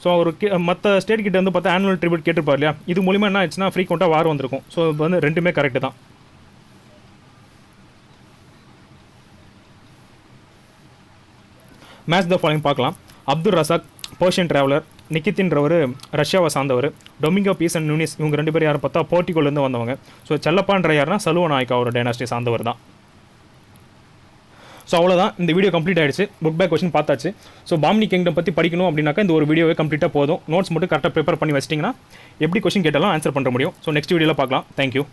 ஸோ அவர் மற்ற ஸ்டேட் கிட்ட வந்து பார்த்தா ஆனுவல் ட்ரிபியூட் கேட்டிருப்பார் இல்லையா. இது மூலிமா என்ன ஆச்சுன்னா ஃப்ரீக்வெண்ட்டாக வார் வந்திருக்கும். ஸோ இப்போ வந்து ரெண்டுமே கரெக்டு தான். மேட்ச் த ஃபாலோயிங் பார்க்கலாம். அப்துல் ரசாக் பர்ஷியன் ட்ராவலர், நிக்கித்தின்றவர் ரஷ்யாவை சார்ந்தவர், டொமிங்கோ பீஸ் அண்ட் நூனிஸ் இவங்க 2 பேர் யாரை பார்த்தா போர்ட்டிகோலேருந்து வந்தவங்க. ஸோ செல்லப்பான்ற யாருன்னா சலுவ நாயக்கா அவரோட டைனாஸ்டி சார்ந்தவர் தான். ஸோ அவ்வளோதான், இந்த வீடியோ கம்ப்ளீட் ஆகிடுச்சு. புக் பேக் கொஸ்டின் பார்த்தாச்சு. ஸோ பாமனி கிங்டம் பற்றி படிக்கணும் அப்படின்னாக்கா இந்த ஒரு வீடியோவே கம்ப்ளீட்டாக போதும். நோட்ஸ் மட்டும் கரெக்டாக ப்ரிப்பேர் பண்ணி வச்சிட்டிங்கன்னா எப்படி கொஸ்டின் கேட்டாலும் ஆன்சர் பண்ண முடியும். ஸோ நெக்ஸ்ட் வீடியோவில் பார்க்கலாம். தேங்க்யூ.